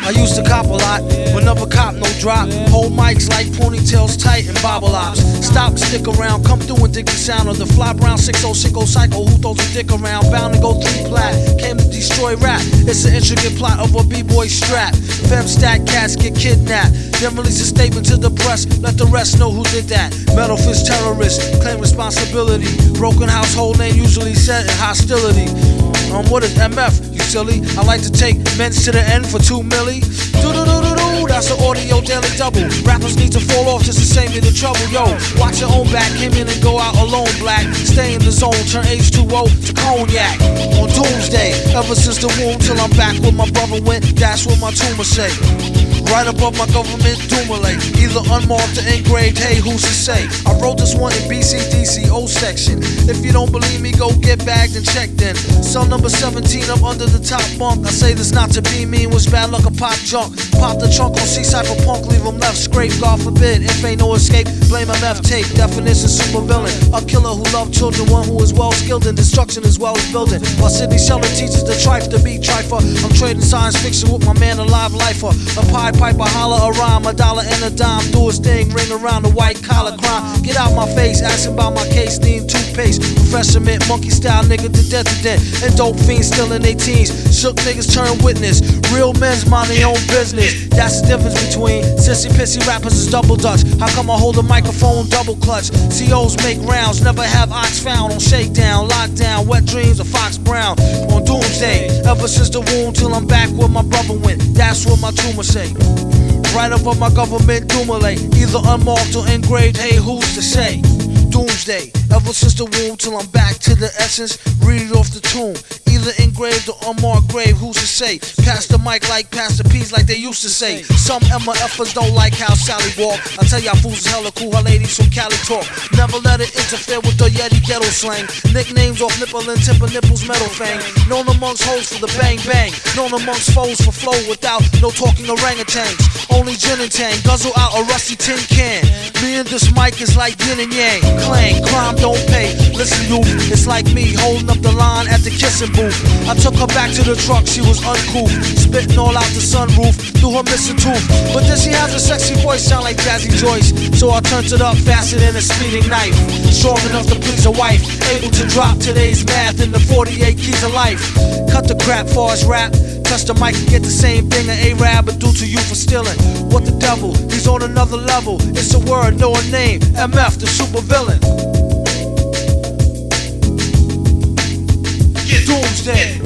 I used to cop a lot, but never cop no drop. Hold mics like ponytails tight and bobble ops. Stop, stick around, come through and dig the sound of the fly brown 6060 psycho who throws a dick around. Bound to go 3 plat, came to destroy rap. It's an intricate plot of a b-boy strap. Fem stack cats get kidnapped. Then release a statement to the press, let the rest know who did that. Metal fist terrorists, claim responsibility. Broken household name usually set in hostility. What is MF, you silly? I like to take men's to the end for 2 milli. Do-do-do-do-do, that's an audio daily double. Rappers need to fall off just to save me the trouble. Yo, watch your own back, came in and go out alone, black. Stay in the zone, turn H2O to cognac. On doomsday, ever since the womb till I'm back where my brother went, that's what my tumor say. Right above my government doomulate, either unmarked or engraved, hey, who's to say? I wrote this one in BCDC O section. If you don't believe me, go get bagged and checked in. Cell number 17, I'm under the top bunk. I say this not to be mean, was bad luck a pop junk. Pop the trunk on C-Cypher punk, leave him left scrape, God forbid. If ain't no escape, blame MF tape. Definition super villain, a killer who loved children, one who is well skilled in destruction as well as building. While Sidney Sheldon teaches the trife to be trifer, I'm trading science fiction with my man alive lifer. A pie piper, holler a rhyme, $1 and a dime, do his thing, ring around the white collar crime. Get out my face, asking about my case, need toothpaste. Professor mint, monkey style nigga to death to death. And dope fiends still in their teens. Shook niggas turn witness. Real men's mind their own business. That's the difference between sissy pissy rappers is double dutch. How come I hold a microphone double clutch? COs make rounds, never have ox found on shakedown, lockdown, wet dreams of Fox Brown. On doomsday, ever since the womb till I'm back where my brother went. That's what my tumor say. Right above my government doomulate, either unmarked or engraved, hey, who's to say? Doomsday, ever since the womb till I'm back to the essence, read it off the tomb. Either engraved or unmarked grave, who's to say? Pass the mic like pass the peas like they used to say. Some MFers don't like how Sally walk. I tell y'all fools is hella cool, her ladies from Cali talk. Never let it interfere with the Yeti ghetto slang. Nicknames off nipple and tip of nipples metal fang. Known amongst hoes for the bang bang. Known amongst foes for flow without no talking orangutans. Only gin and tang, guzzle out a rusty tin can. Me and this mic is like yin and yang. Clang, crime don't pay. Listen, youth, it's like me holding up the line at the kissing booth. I took her back to the truck, she was uncouth, spitting all out the sunroof through her missing tooth. But then she has a sexy voice, sound like Jazzy Joyce. So I turned it up faster than a speeding knife. Strong enough to please a wife, able to drop today's math in the 48 keys of life. Cut the crap for us rap. Touch the mic and get the same thing an A-Rab would do to you for stealing. What the devil? He's on another level. It's a word, no a name. MF, the super villain. Doomsday.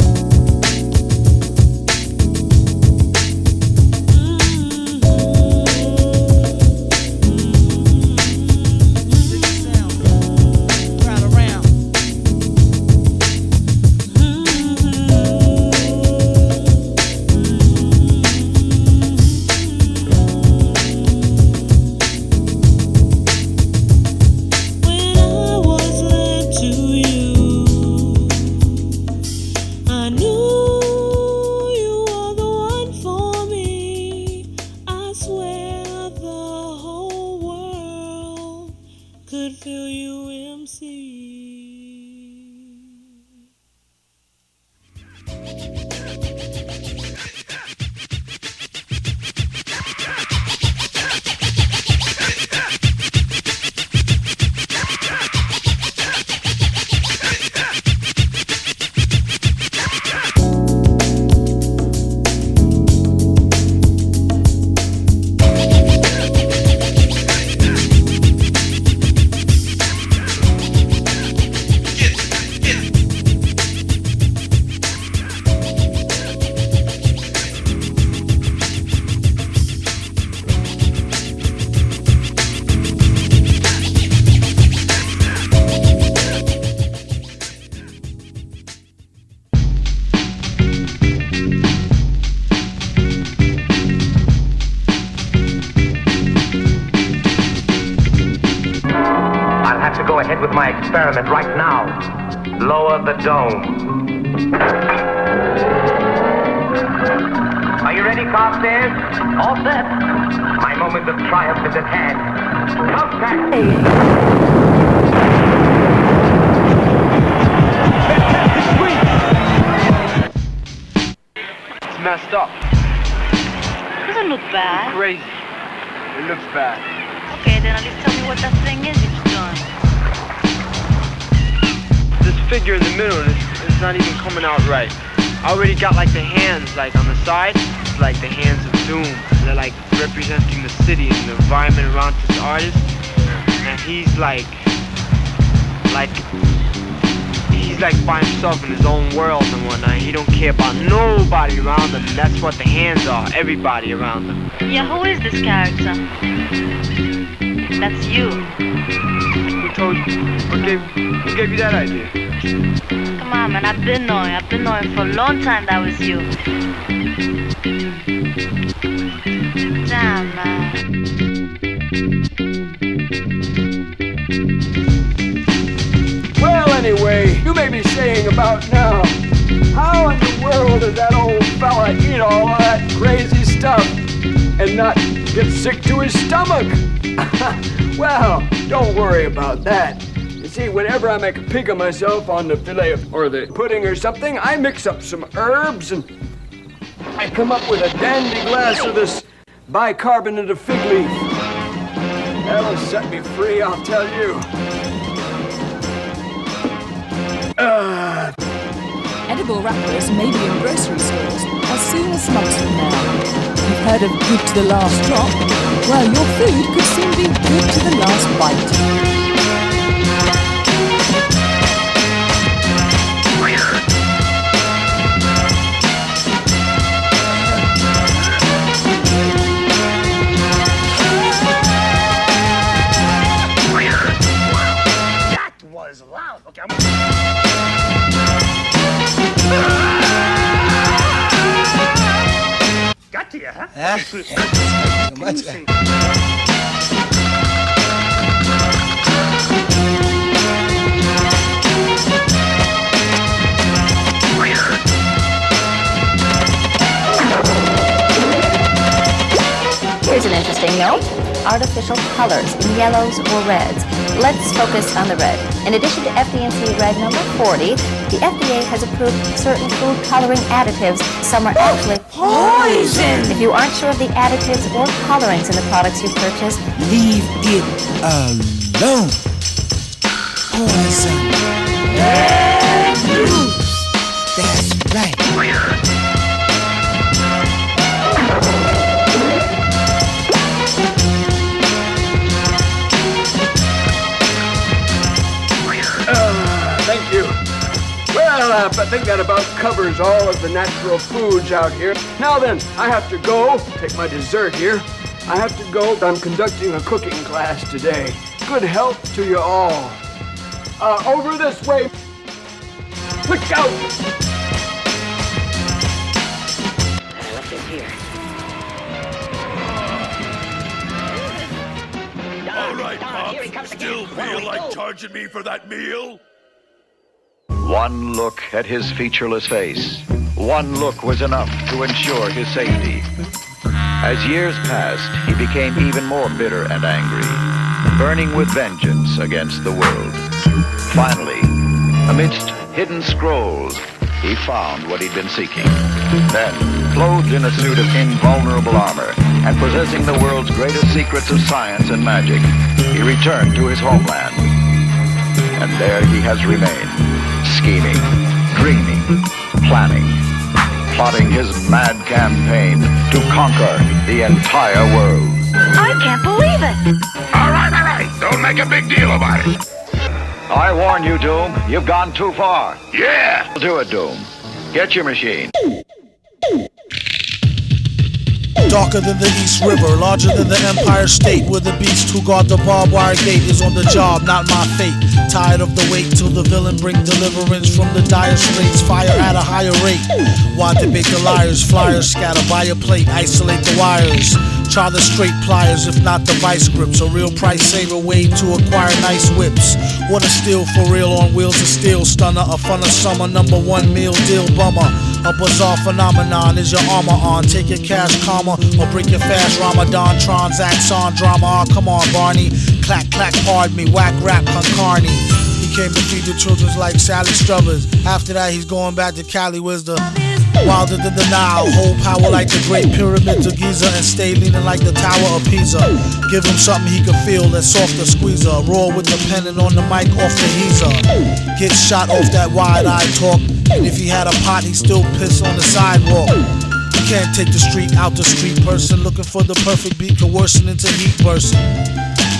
Go ahead with my experiment right now. Lower the dome. Are you ready, Carstairs? All set. My moment of triumph is at hand. It's messed up. Doesn't look bad. Crazy. It looks bad. Okay, then at least tell me what that thing is you've done. This figure in the middle is not even coming out right. I already got like the hands like on the side, it's like the hands of doom. They're like representing the city and the environment around this artist. And he's like by himself in his own world and whatnot. He don't care about nobody around him. That's what the hands are, everybody around him. Yeah, who is this character? That's you. Who told you? Who gave you that idea? Come on, man, I've been knowing for a long time that was you. Damn, man. Well, anyway, you may be saying about now, how in the world does that old fella eat all of that crazy stuff and not get sick to his stomach? Well, don't worry about that. You see, whenever I make a pig of myself on the fillet or the pudding or something, I mix up some herbs and I come up with a dandy glass of this bicarbonate of fig leaf. That'll set me free, I'll tell you. Edible wrappers may be in grocery stores as soon as months from now. You've heard of good to the last drop? Well, your food could soon be good to the last bite. That was loud. Okay, got to you, huh? Here's an interesting note. Artificial colors in yellows or reds. Let's focus on the red. In addition to FD&C Red number 40, the FDA has approved certain food coloring additives. Some are actually poison! If you aren't sure of the additives or colorings in the products you purchase, leave it alone. Poison. Red news. That's right. Thank you. Well, I think that about covers all of the natural foods out here. Now then, I have to go. Take my dessert here. I have to go. I'm conducting a cooking class today. Good health to you all. Over this way. Look out! What's in here? All right, Pops. Still feel like charging me for that meal? One look at his featureless face. One look was enough to ensure his safety. As years passed, he became even more bitter and angry, burning with vengeance against the world. Finally, amidst hidden scrolls, he found what he'd been seeking. Then, clothed in a suit of invulnerable armor and possessing the world's greatest secrets of science and magic, he returned to his homeland. And there he has remained, scheming, dreaming, planning, plotting his mad campaign to conquer the entire world. I can't believe it! All right. Don't make a big deal about it. I warn you, Doom. You've gone too far. Yeah! Do it, Doom. Get your machine. Darker than the East River, larger than the Empire State, where the beast who guard the barbed wire gate is on the job, not my fate. Tired of the wait till the villain bring deliverance from the dire straits, fire at a higher rate. Why debate the liars, flyers scatter by a plate, isolate the wires. Try the straight pliers, if not the vice grips. A real price saver way to acquire nice whips. What a steal for real on wheels of steel. Stunner, a fun of summer, #1 meal deal bummer. A bizarre phenomenon, is your armor on? Take your cash karma or break your fast Ramadan. Transacts on drama, oh, come on Barney. Clack, clack, pardon me, whack rap concarney. He came to feed the children's like Sally Struthers. After that he's going back to Cali, where's the wilder than the Nile. Hold power like the Great Pyramids of Giza and stay leaning like the Tower of Pisa. Give him something he can feel that's softer squeezer. Roar with the pen and on the mic off the heezer. Get shot off that wide-eyed talk. And if he had a pot, he'd still piss on the sidewalk. You can't take the street out the street person. Looking for the perfect beat could worsen into heat bursting.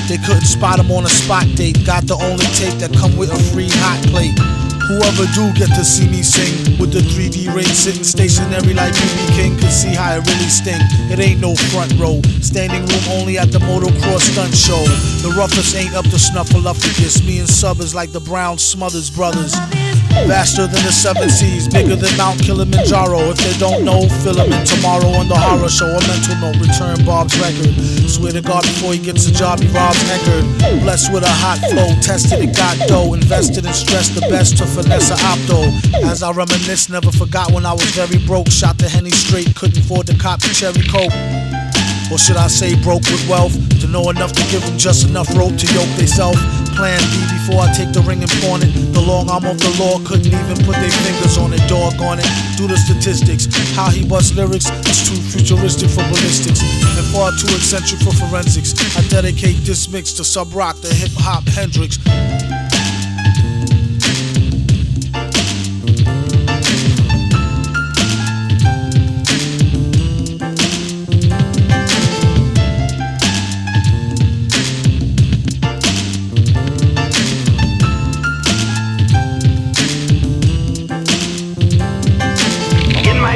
They couldn't spot him on a spot date. Got the only tape that come with a free hot plate. Whoever do get to see me sing with the 3D ring sitting stationary like BB King could see how it really sting. It ain't no front row, standing room only at the motocross stunt show. The roughest ain't up to snuffleupagus. Me and Sub is like the Brown Smothers brothers. Vaster than the 7 seas, bigger than Mount Kilimanjaro. If they don't know, fill them in tomorrow on the horror show. A mental note, return Bob's record. Swear to God before he gets a job, he robs Eckerd. Blessed with a hot flow, tested it, got dough. Invested and stressed the best to finesse a opto. As I reminisce, never forgot when I was very broke. Shot the Henny straight, couldn't afford to cop the cherry coke. Or should I say broke with wealth, to know enough to give them just enough rope to yoke they self. Plan B before I take the ring and pawn it. The long arm of the law couldn't even put their fingers on it, doggone it. Do the statistics, how he busts lyrics is too futuristic for ballistics and far too eccentric for forensics. I dedicate this mix to Sub Rock, the hip hop Hendrix.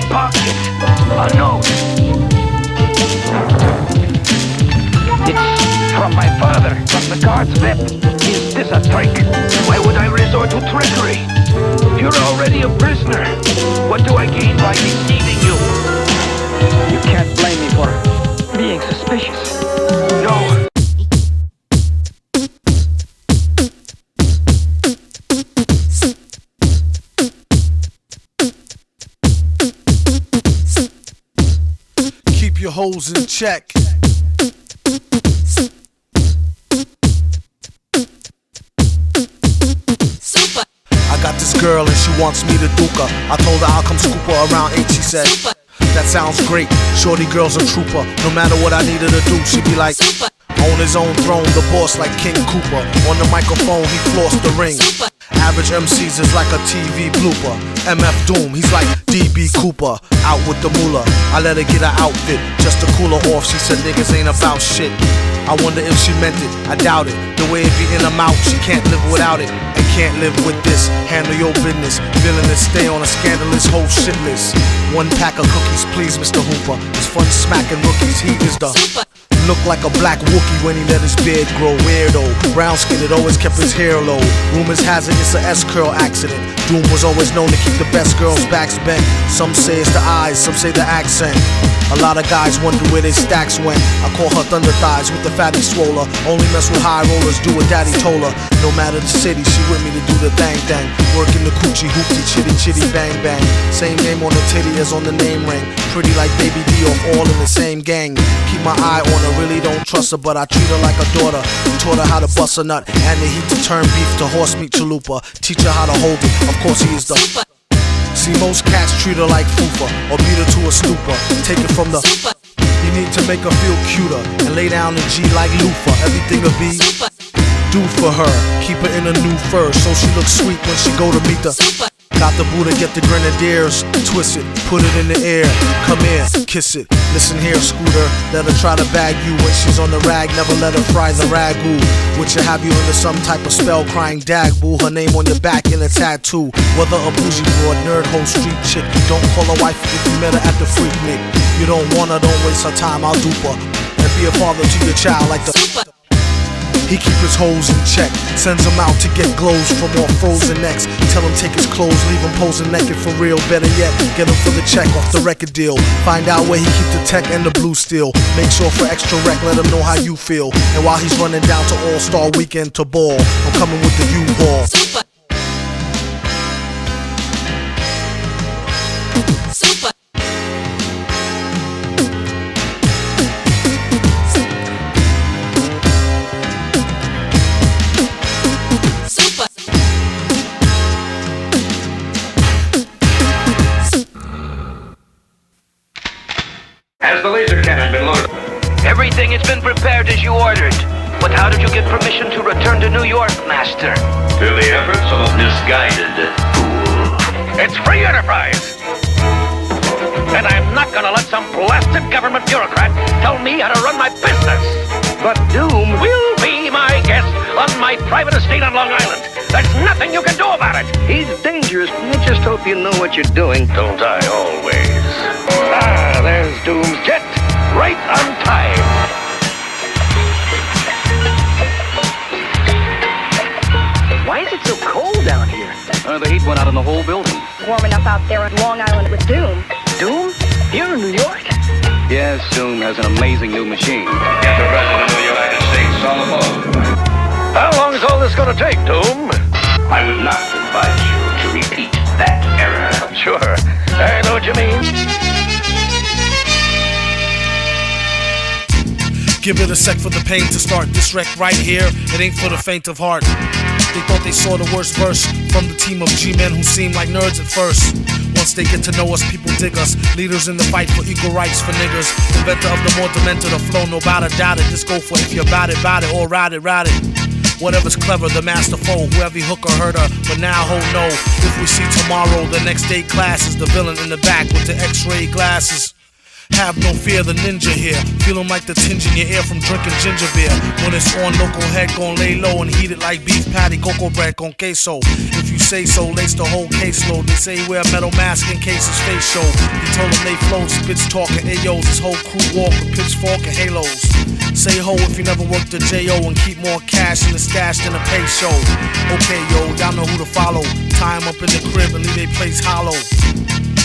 Pocket, a note. It's from my father, from the guard's VIP. Is this a trick? Why would I resort to trickery? You're already a prisoner. What do I gain by deceiving you? You can't blame me for being suspicious. No. Your hoes in check. Super. I got this girl and she wants me to duke her. I told her I'll come scoop her around 8. She said, super. That sounds great. Shorty girl's a trooper. No matter what I needed to do, she'd be like, super. On his own throne, the boss like King Cooper. On the microphone, he flossed the ring. Super. Average MCs is like a TV blooper. MF Doom, he's like DB Cooper. Out with the moolah, I let her get her outfit just to cool her off. She said niggas ain't about shit. I wonder if she meant it, I doubt it. The way it be in her mouth, she can't live without it. And can't live with this, handle your business. Villainous, stay on a scandalous whole shit list. 1 pack of cookies, please Mr. Hooper. It's fun smacking rookies, he is the look like a black Wookie when he let his beard grow. Weirdo, brown skin, it always kept his hair low. Rumors has it it's a S-curl accident. Doom was always known to keep the best girls' backs bent. Some say it's the eyes, some say the accent. A lot of guys wonder where their stacks went. I call her thunder thighs with the fatty swoller. Only mess with high rollers, do what daddy told her. No matter the city, she with me to do the thang thang. Working the coochie hoopty, chitty chitty bang bang. Same name on the titty as on the name ring. Pretty like Baby D off all in the same gang. Keep my eye on her, really don't trust her, but I treat her like a daughter. Taught her how to bust a nut and the heat to turn beef to horse meat chalupa. Teach her how to hold it, of course he is the See, most cats treat her like fufa or beat her to a stupor. Take it from the you need to make her feel cuter and lay down the G like loofah. Everything'll be do for her. Keep her in a new fur so she looks sweet when she go to meet the got the Buddha, get the grenadiers, twist it, put it in the air, come here, kiss it. Listen here, Scooter, let her try to bag you when she's on the rag. Never let her fry the ragu, which will have you into some type of spell crying dag boo. Her name on your back in a tattoo. Whether a bougie broad, nerd, hoe, street chick, don't call her wife if you met her at the Freak Nick. You don't want her, don't waste her time, I'll dupe her and be a father to your child like the He keep his hoes in check, sends them out to get glows from all frozen necks. Tell him take his clothes, leave him posing naked for real. Better yet, get him for the check off the record deal. Find out where he keep the tech and the blue steel. Make sure for extra rec, let him know how you feel. And while he's running down to All-Star Weekend to ball, I'm coming with the U-Ball. Super. Super. Has the laser cannon been loaded? Everything has been prepared as you ordered. But how did you get permission to return to New York, Master? Through the efforts of a misguided fool. It's free enterprise! And I'm not gonna let some blasted government bureaucrat tell me how to run my business! But Doom will be my guest on my private estate on Long Island. There's nothing you can do about it! He's dangerous. I just hope you know what you're doing. Don't I always? Ah, there's Doom's jet, right on time. Why is it so cold down here? The heat went out in the whole building. Warm enough out there on Long Island with Doom. Doom? Here in New York? Yes, Doom has an amazing new machine. Get the President of the United States on the phone. How long is all this gonna take, Doom? I would not advise you to repeat that error. Sure, I know what you mean. Give it a sec for the pain to start. This wreck right here, it ain't for the faint of heart. They thought they saw the worst verse from the team of G-men who seemed like nerds at first. Once they get to know us, people dig us. Leaders in the fight for equal rights for niggas. Inventor of the more demented, the flow, no doubt it. Just go for it if you're about it, or ride it. Whatever's clever, the master foe, whoever he hook or hurt her. But now, ho, no. If we see tomorrow, the next day class is the villain in the back with the x-ray glasses. Have no fear, the ninja here. Feeling like the tinge in your ear from drinking ginger beer. When it's on, local head gon' lay low and heat it like beef patty, cocoa bread con queso. If you say so, lace the whole caseload. They say he wear a metal mask in case his face show. He told them they flows, bitch talking Ayos. His whole crew walk with pitchfork and halos. Say ho if you never worked a J.O. and keep more cash in the stash than a pay show. Okay, yo, y'all know who to follow. Tie him up in the crib and leave they place hollow.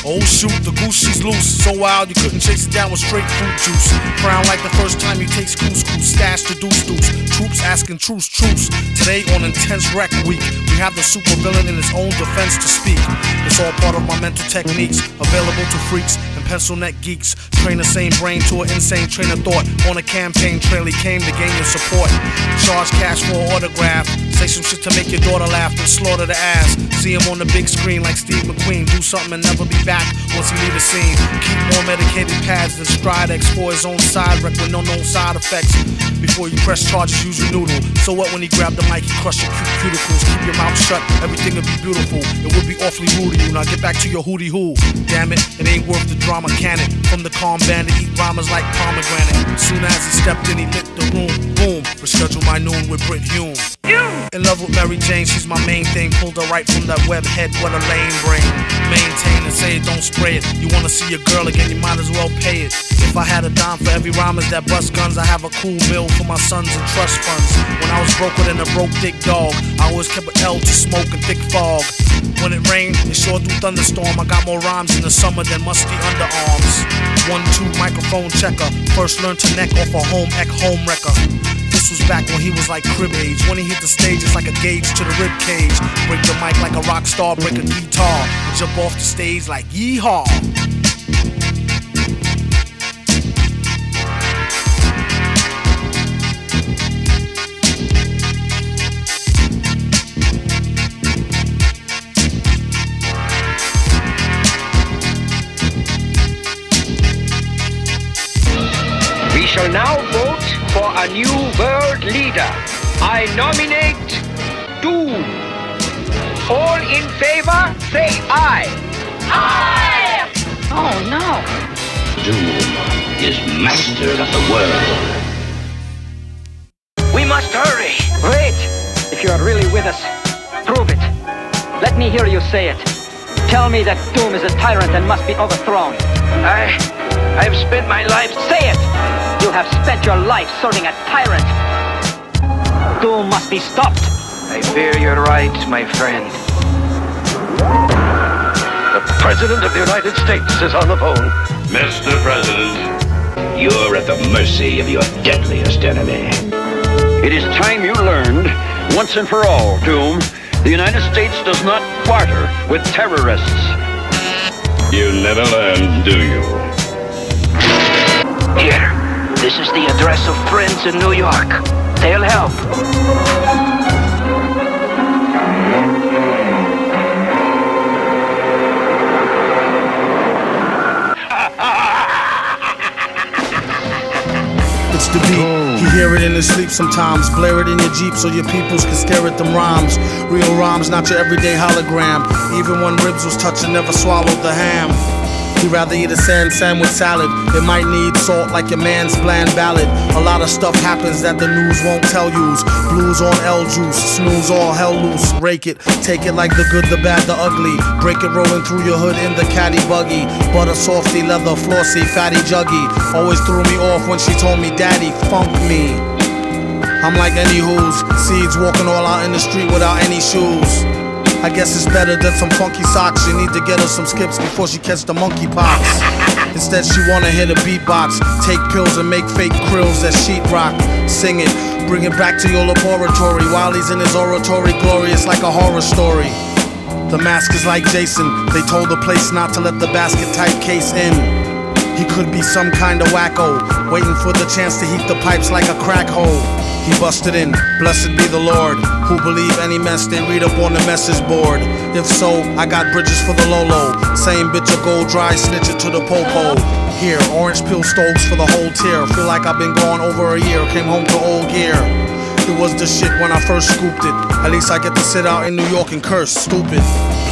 Oh shoot, the goose she's loose. So wild you couldn't chase it down with straight fruit juice. Frown like the first time you taste couscous. Stash the deuce. Troops asking truce. Today on Intense Rec Week, we have the super villain in his own defense to speak. It's all part of my mental techniques, available to freaks and pencil neck geeks. Train the same brain to an insane train of thought. On a campaign trail he came to gain your support. Charge cash for an autograph. Say some shit to make your daughter laugh and slaughter the ass. See him on the big screen like Steve McQueen. Do something and never be back once he leave the scene. Keep more medicated pads than Stridex for his own side wreck with no known side effects. Before you press charges, use your noodle. So what when he grab the mic, he crush your cuticles. Keep your mouth shut, everything will be beautiful. It would be awfully rude to you. Now get back to your hootie hoo. Damn it, it ain't worth the drama, can it? From the calm bandit, eat rhymes like pomegranate. Soon as he stepped in, he lit the room. Boom, reschedule my noon with Brit Hume. In love with Mary Jane, she's my main thing. Pulled her right from that web head, what a lame brain. Maintain and say it, don't spray it. You wanna see your girl again, you might as well pay it. If I had a dime for every rhymers that bust guns, I have a cool bill for my sons and trust funds. When I was broker than a broke dick dog, I always kept an L to smoke and thick fog. When it rained, it sure do thunderstorm. I got more rhymes in the summer than musty underarms. 1-2 microphone checker. First learned to neck off a home wrecker. This was back when he was like crib age. When he hit the stage, it's like a gauge to the rib cage. Break the mic like a rock star, break a guitar. And jump off the stage like yeehaw. We shall now vote for a new world leader. I nominate Doom. All in favor, say aye. Aye! Oh no. Doom is master of the world. We must hurry. Wait! If you are really with us, prove it. Let me hear you say it. Tell me that Doom is a tyrant and must be overthrown. I've spent my life. Say it! You have spent your life serving a tyrant. Doom must be stopped. I fear you're right, my friend. The President of the United States is on the phone. Mr. President, you're at the mercy of your deadliest enemy. It is time you learned, once and for all, Doom, the United States does not barter with terrorists. You never learn, do you? Here, this is the address of friends in New York. They'll help. It's the beat. You hear it in his sleep sometimes. Blare it in your Jeep so your peoples can stare at them rhymes. Real rhymes, not your everyday hologram. Even when ribs was touching, never swallowed the ham. He'd rather eat a sandwich salad. It might need salt like your man's bland ballad. A lot of stuff happens that the news won't tell yous. Blues on L juice, snooze all hell loose. Rake it, take it like the good, the bad, the ugly. Break it rolling through your hood in the caddy buggy. Butter softy, leather flossy, fatty juggy. Always threw me off when she told me daddy funk me. I'm like any who's seeds walking all out in the street without any shoes. I guess it's better than some funky socks. You need to get her some skips before she catch the monkeypox. Instead she wanna hit a beatbox, take pills and make fake krills that sheetrock. Sing it, bring it back to your laboratory. While he's in his oratory, glorious like a horror story. The mask is like Jason. They told the place not to let the basket type case in. He could be some kind of wacko, waiting for the chance to heat the pipes like a crack hole. He busted in, blessed be the Lord, who believe any mess they read up on the message board. If so, I got bridges for the Lolo. Same bitch a gold dry, snitch it to the popo. Here, orange peel stoves for the whole tier. Feel like I've been gone over a year, came home to old gear. It was the shit when I first scooped it. At least I get to sit out in New York and curse, stupid.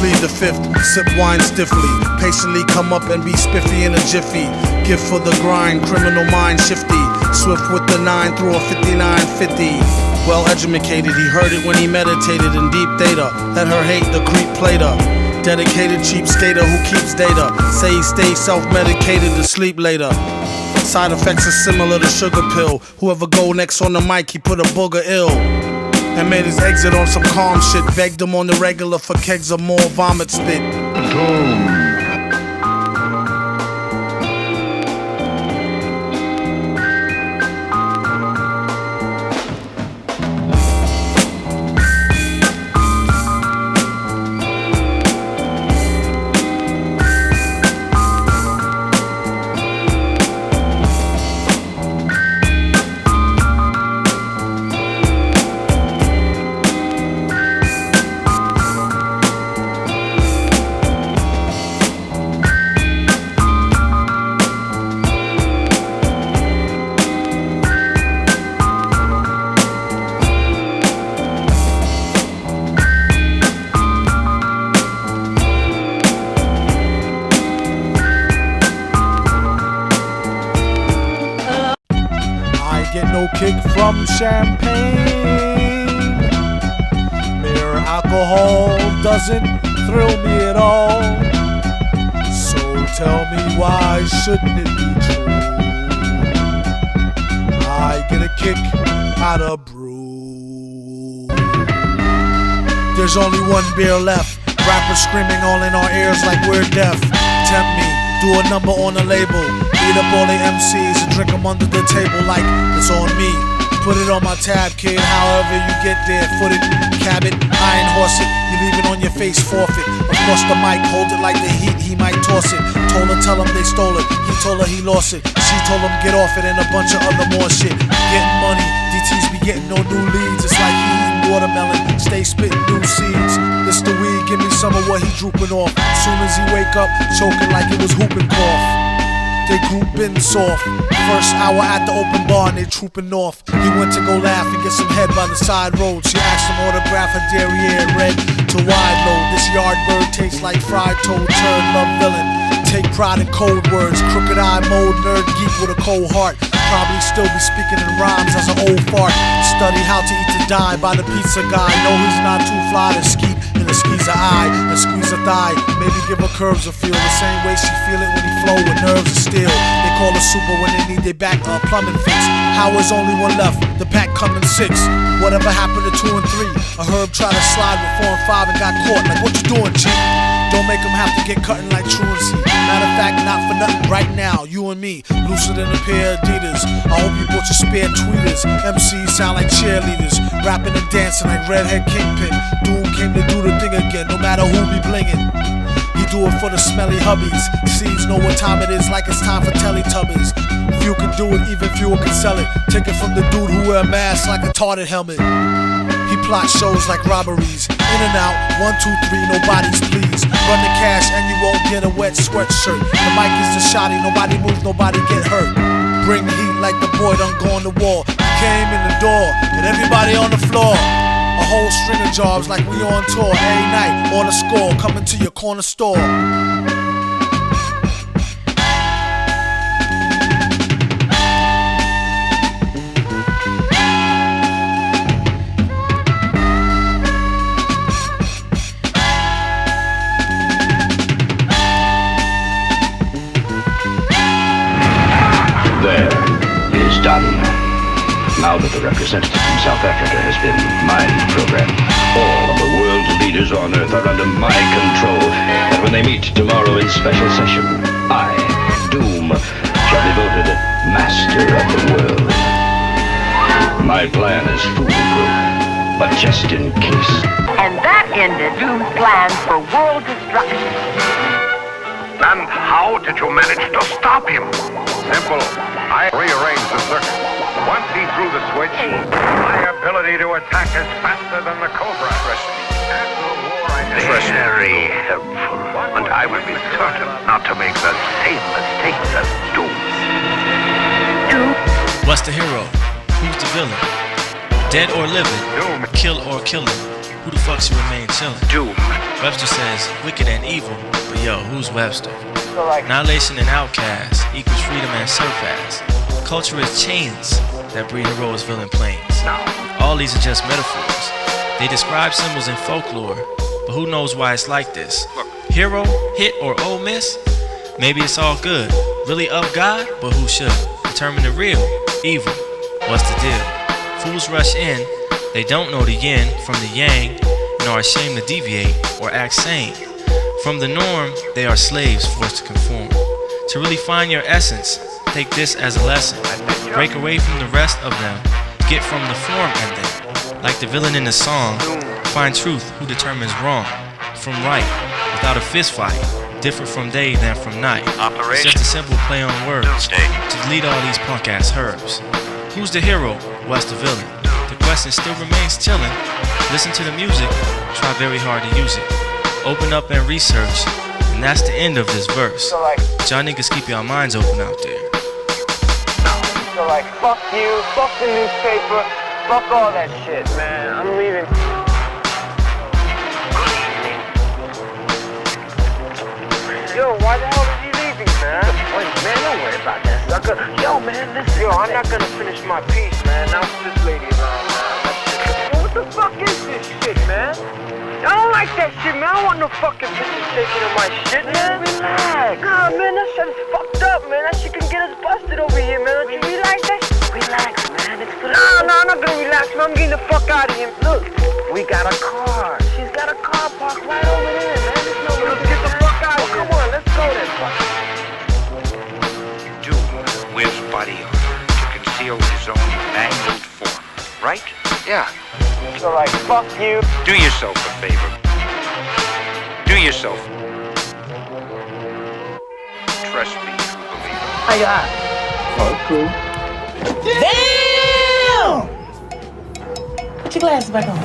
Plead the fifth, sip wine stiffly. Patiently come up and be spiffy in a jiffy. Gift for the grind, criminal mind shifty. Swift with the 9 through a 5950. Well educated, he heard it when he meditated in deep data. Let her hate the creep plater. Dedicated cheap skater who keeps data. Say he stays self-medicated to sleep later. Side effects are similar to sugar pill. Whoever go next on the mic, he put a booger ill. And made his exit on some calm shit. Begged him on the regular for kegs of more vomit spit. Kick from champagne. Mere alcohol doesn't thrill me at all. So tell me, why shouldn't it be true? I get a kick out of brew. There's only one beer left. Rappers screaming all in our ears like we're deaf. Tempt me, do a number on a label. Beat up all the MCs and drink them under the table like it's on me. Put it on my tab, kid, however you get there. Foot it, cab it, iron horse it. You leave it on your face, forfeit. Across the mic, hold it like the heat, he might toss it. Told her, tell him they stole it. He told her he lost it. She told him get off it and a bunch of other more shit. Getting money, DTs be getting no new leads. It's like he eating watermelon, stay spitting new seeds. It's the weed, give me some of what he drooping off. Soon as he wake up, choking like it was whooping cough. They groupin' soft. First hour at the open bar and they trooping off. He went to go laugh and get some head by the side road. She asked him autograph her derriere red to wide load. This yard bird tastes like fried toad, turd, love villain. Take pride in code words, crooked eye mode, nerd geek with a cold heart. probably still be speaking in rhymes as an old fart. Study how to eat to die by the pizza guy. No, he's not too fly to skeet in the squeeze a eye and squeeze a thigh. Maybe give her curves a feel the same way she feel it when he flow with nerves of steel. They call her super when they need their back plumbing fix. How is only one left? The pack coming 6. Whatever happened to 2 and 3? A herb tried to slide with 4 and 5 and got caught. Like what you doing, G? Don't make them have to get cutting like truancy. Matter of fact, not for nothing right now. You and me, looser than a pair of Adidas. I hope you bought your spare tweeters. MCs sound like cheerleaders, rapping and dancing like Redhead Kingpin. Doom came to do the thing again, no matter who be blingin'. He do it for the smelly hubbies. Seeds know what time it is, like it's time for Teletubbies. Few can do it, even fewer can sell it. Take it from the dude who wear a mask like a tarted helmet. He plots shows like robberies. In and out, 1, 2, 3, nobody's please. Run the cash and you won't get a wet sweatshirt. The mic is the shotty, nobody move, nobody get hurt. Bring heat like the boy done go on the wall. He came in the door and everybody on the floor. A whole string of jobs like we on tour. Every night, on the score, coming to your corner store. There, it is done. Now that the representative from South Africa has been mind-programmed, all of the world's leaders on Earth are under my control. And when they meet tomorrow in special session, I, Doom, shall be voted master of the world. My plan is foolproof, but just in case. And that ended Doom's plans for world destruction. And how did you manage to stop him? Simple. I rearranged the circuit. Once he threw the switch, my ability to attack is faster than the Cobra. Very helpful. And I will be certain not to make the same mistakes as Doom. What's the hero? Who's the villain? Dead or living? Doom. Kill or killing? Who the fuck should remain chillin'? Doom. Webster says wicked and evil, but yo, who's Webster? Annihilation and outcast equals freedom and surpass. Culture is chains that breed heroes, villain planes. All these are just metaphors. They describe symbols in folklore, but who knows why it's like this? Hero, hit, or oh miss? Maybe it's all good. Really of God, but who should? Determine the real, evil. What's the deal? Fools rush in, they don't know the yin from the yang, and are ashamed to deviate or act sane. From the norm, they are slaves forced to conform. To really find your essence, take this as a lesson. Break away from the rest of them. Get from the form and then, like the villain in the song, find truth who determines wrong from right without a fist fight. Different from day than from night. It's just a simple play on words to delete all these punk ass herbs. Who's the hero? What's the villain? The question still remains chillin'. Listen to the music, try very hard to use it. Open up and research, and that's the end of this verse. But y'all niggas keep your minds open out there. So like, fuck you, fuck the newspaper, fuck all that shit, man. I'm leaving. Yo, why the hell is he leaving, man? Wait, man, don't worry about that, sucker. Yo, man, listen. Yo, I'm not gonna finish my piece, man. Now this lady around, man. Yo, what the fuck is this shit, man? I don't like that shit, man. I don't want no fucking bitches taking on my shit, man. Relax. Nah, man, that shit is fucked up, man. That shit can get us busted over here, man. Don't you relax that shit? Relax, man. It's for the... Nah, I'm not gonna relax, man. I'm getting the fuck out of here. Look, we got a car. She's got a car parked right over there, man. There's no way to get the fuck out of here. Come on, let's go then, fuck. Doom wears body armor to conceal his own mangled form, right? Yeah. So like, fuck you. Do yourself a favor. Do yourself. Trust me, true believer. How you at? Oh, cool. Damn! Put your glasses back on.